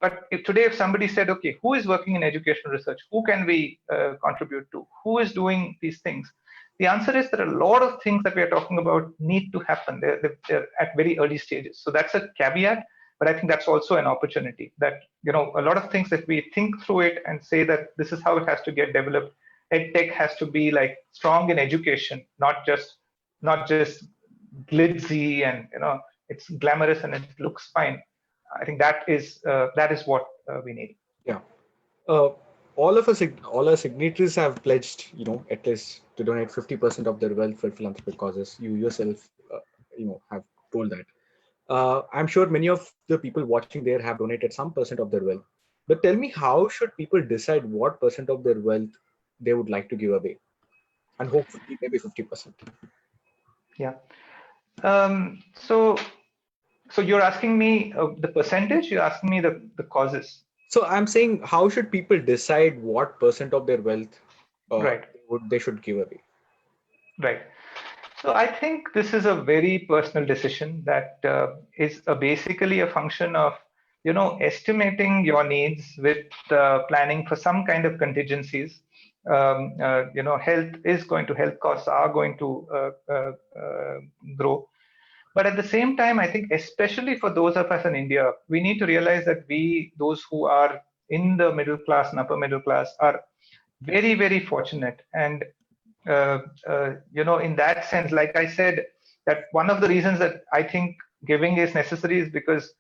But if somebody said, okay, who is working in educational research? Who can we contribute to? Who is doing these things? The answer is that a lot of things that we are talking about need to happen. They're at very early stages. So that's a caveat, but I think that's also an opportunity that, a lot of things that we think through it and say that this is how it has to get developed. EdTech has to be like strong in education, not just glitzy and, it's glamorous and it looks fine. I think that is what we need. Yeah. All our signatories have pledged, at least to donate 50% of their wealth for philanthropic causes. You yourself, have told that. I'm sure many of the people watching there have donated some percent of their wealth. But tell me, how should people decide what percent of their wealth they would like to give away? And hopefully maybe 50%. Yeah. So you're asking me the percentage? You're asking me the causes? So I'm saying, how should people decide what percent of their wealth right. they should give away? Right. So I think this is a very personal decision that is basically a function of, estimating your needs with planning for some kind of contingencies. Health costs are going to grow. But at the same time, I think especially for those of us in India, we need to realize that those who are in the middle class and upper middle class, are very, very fortunate. And in that sense, like I said, that one of the reasons that I think giving is necessary is because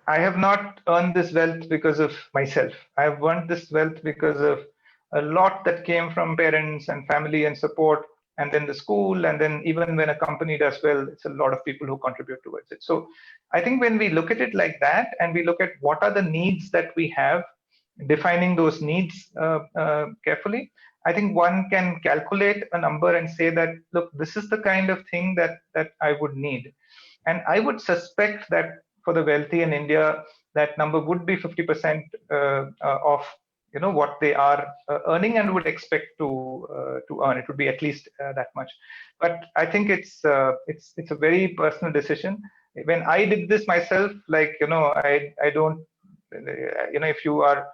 I have not earned this wealth because of myself. I have earned this wealth because of a lot that came from parents and family and support, and then the school, and then even when a company does well, it's a lot of people who contribute towards it. So I think when we look at it like that, and we look at what are the needs that we have, defining those needs carefully, I think one can calculate a number and say that, look, this is the kind of thing that I would need. And I would suspect that for the wealthy in India, that number would be 50% of what they are earning and would expect to earn. It would be at least that much. But I think it's a very personal decision. When I did this myself, like I don't, if you are,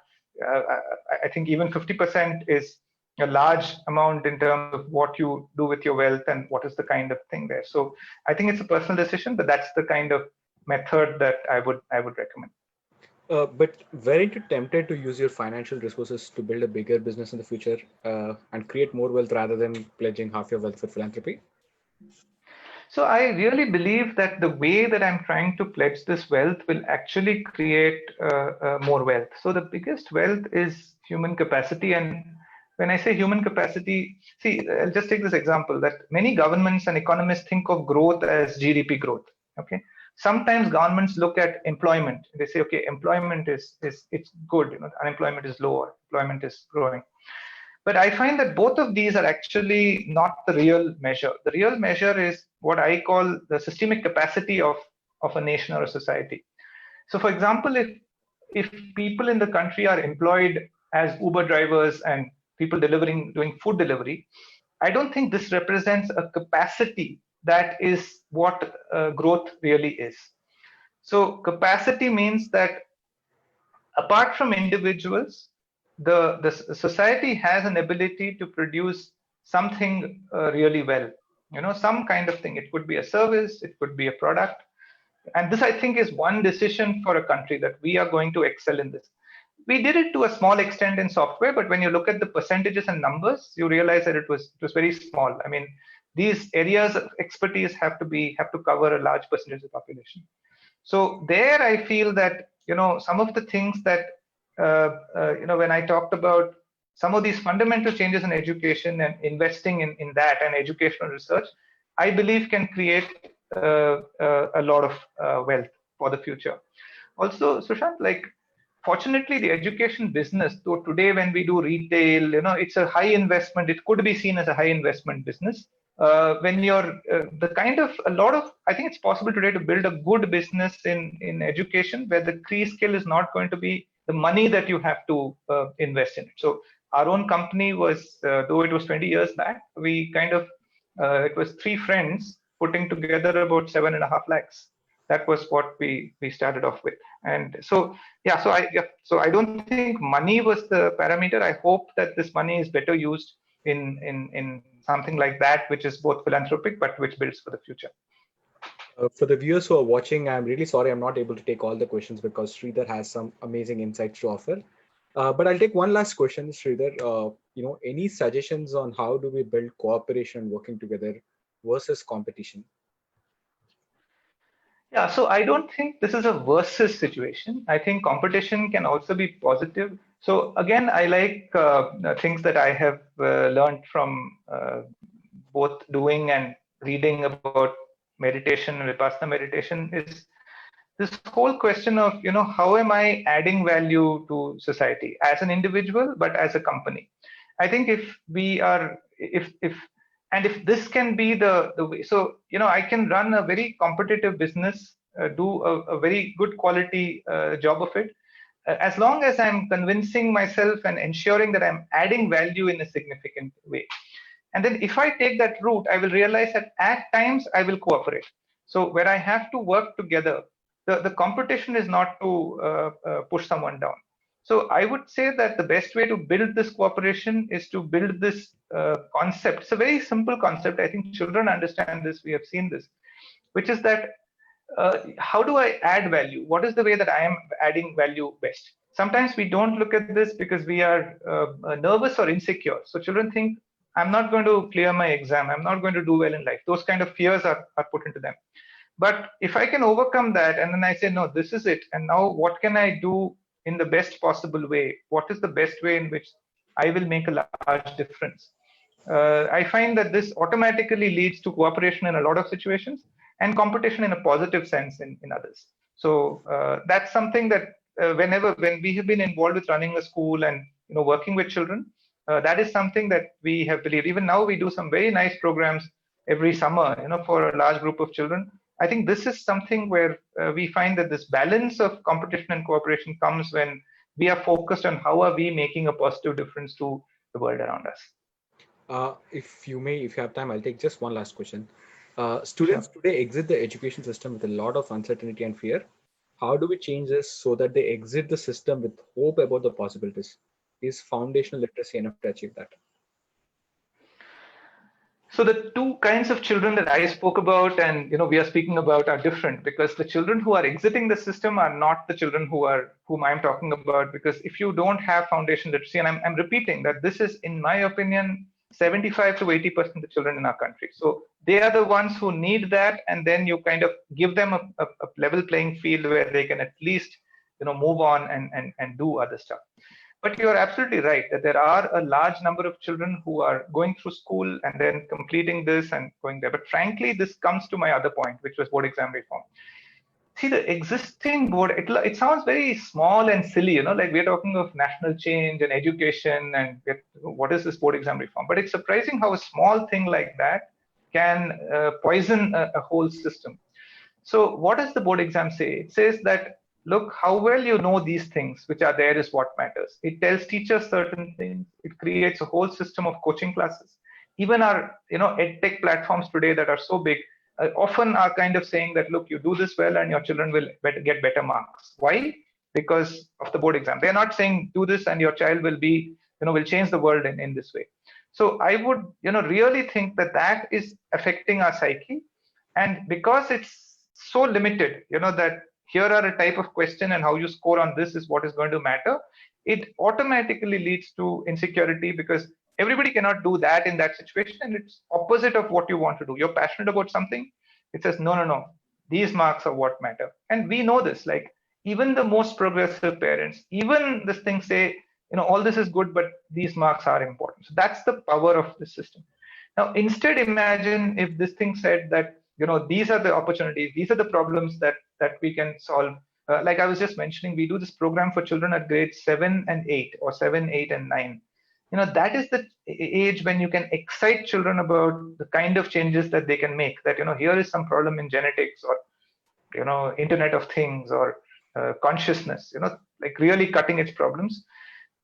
I think even 50% is a large amount in terms of what you do with your wealth and what is the kind of thing there. So I think it's a personal decision, but that's the kind of method that I would recommend. But weren't you tempted to use your financial resources to build a bigger business in the future and create more wealth rather than pledging half your wealth for philanthropy? So I really believe that the way that I'm trying to pledge this wealth will actually create more wealth. So the biggest wealth is human capacity. And when I say human capacity, see, I'll just take this example that many governments and economists think of growth as GDP growth. Okay. Sometimes governments look at employment. They say, okay, employment is it's good. Unemployment is lower, employment is growing. But I find that both of these are actually not the real measure. The real measure is what I call the systemic capacity of a nation or a society. So, for example, if people in the country are employed as Uber drivers and people doing food delivery, I don't think this represents a capacity that is what growth really is. So, capacity means that apart from individuals, the society has an ability to produce something really well. Some kind of thing. It could be a service, it could be a product. And this, I think, is one decision for a country that we are going to excel in this. We did it to a small extent in software, but when you look at the percentages and numbers, you realize that it was very small. I mean, these areas of expertise have to cover a large percentage of the population. So there, I feel that some of the things that when I talked about some of these fundamental changes in education and investing in that and educational research, I believe can create a lot of wealth for the future. Also, Sushant, like fortunately, the education business, though today when we do retail, it's a high investment. It could be seen as a high investment business. When you're the kind of a lot of, I think it's possible today to build a good business in education where the key skill is not going to be the money that you have to invest in it. So our own company was, though it was 20 years back, we kind of it was three friends putting together about 7.5 lakhs. That was what we started off with. And so so I don't think money was the parameter. I hope that this money is better used in something like that, which is both philanthropic but which builds for the future. For the viewers who are watching, I'm really sorry I'm not able to take all the questions because Sridhar has some amazing insights to offer. But I'll take one last question, Sridhar. Any suggestions on how do we build cooperation and working together versus competition? Yeah, so I don't think this is a versus situation. I think competition can also be positive. So again, I like things that I have learned from both doing and reading about meditation and Vipassana meditation is this whole question of, how am I adding value to society as an individual, but as a company? I think if we are, if this can be the way, so, I can run a very competitive business, do a very good quality job of it, as long as I'm convincing myself and ensuring that I'm adding value in a significant way. And then if I take that route, I will realize that at times I will cooperate. So where I have to work together, the competition is not to push someone down. So I would say that the best way to build this cooperation is to build this concept. It's a very simple concept. I think children understand this. We have seen this, which is that how do I add value? What is the way that I am adding value best? Sometimes we don't look at this because we are nervous or insecure. So children think, I'm not going to clear my exam. I'm not going to do well in life. Those kind of fears are put into them. But if I can overcome that and then I say, no, this is it. And now what can I do in the best possible way? What is the best way in which I will make a large difference? I find that this automatically leads to cooperation in a lot of situations and competition in a positive sense in others. So that's something that when we have been involved with running a school and working with children, that is something that we have believed. Even now we do some very nice programs every summer, for a large group of children. I think this is something where we find that this balance of competition and cooperation comes when we are focused on how are we making a positive difference to the world around us. If you have time, I'll take just one last question. Students Sure. today exit the education system with a lot of uncertainty and fear. How do we change this so that they exit the system with hope about the possibilities? Is foundational literacy enough to achieve that? So the two kinds of children that I spoke about and we are speaking about are different, because the children who are exiting the system are not the children whom I'm talking about. Because if you don't have foundation literacy, and I'm repeating that this is, in my opinion, 75 to 80% of the children in our country. So they are the ones who need that, and then you kind of give them a level playing field where they can at least move on and do other stuff. But you're absolutely right that there are a large number of children who are going through school and then completing this and going there. But frankly, this comes to my other point, which was board exam reform. See, the existing board, it sounds very small and silly, like we're talking of national change and education and what is this board exam reform? But it's surprising how a small thing like that can poison a whole system. So what does the board exam say? It says that, look, how well you know these things which are there is what matters. It tells teachers certain things. It creates a whole system of coaching classes. Even our, edtech platforms today that are so big, often are kind of saying that, look, you do this well and your children will get better marks. Why? Because of the board exam. They're not saying do this and your child will be, will change the world in this way. So I would, really think that is affecting our psyche. And because it's so limited, that here are a type of question and how you score on this is what is going to matter, it automatically leads to insecurity because everybody cannot do that in that situation, and it's opposite of what you want to do. You're passionate about something, it says no, these marks are what matter. And we know this, like even the most progressive parents, even this thing say, all this is good, but these marks are important. So that's the power of the system. Now instead, imagine if this thing said that, these are the opportunities, these are the problems that we can solve. Like I was just mentioning, we do this program for children at grades 7 and 8 or 7, 8 and 9. That is the age when you can excite children about the kind of changes that they can make. That, here is some problem in genetics or, Internet of Things or consciousness, like really cutting edge problems.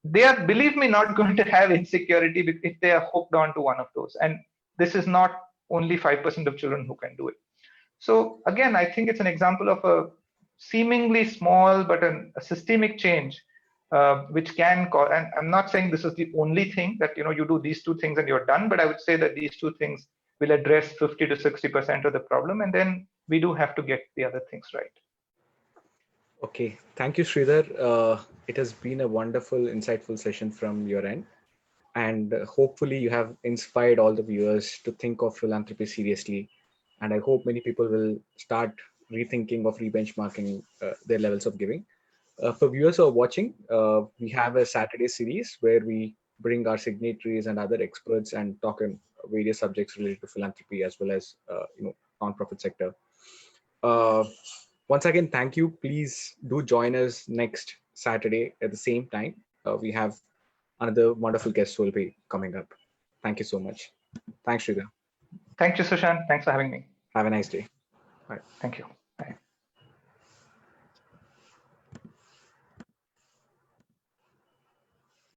They are, believe me, not going to have insecurity if they are hooked on to one of those. And this is not only 5% of children who can do it. So again, I think it's an example of a seemingly small but a systemic change, which can cause, and I'm not saying this is the only thing that, you do these two things and you're done, but I would say that these two things will address 50 to 60% of the problem, and then we do have to get the other things right. Okay, thank you, Sridhar. It has been a wonderful, insightful session from your end. And hopefully you have inspired all the viewers to think of philanthropy seriously. And I hope many people will start rethinking of rebenchmarking their levels of giving. For viewers who are watching, we have a Saturday series where we bring our signatories and other experts and talk on various subjects related to philanthropy as well as non-profit sector. Once again, thank you. Please do join us next Saturday at the same time. We have another wonderful guest who will be coming up. Thank you so much. Thanks, Sridhar. Thank you, Sushant. Thanks for having me. Have a nice day. Bye. Thank you.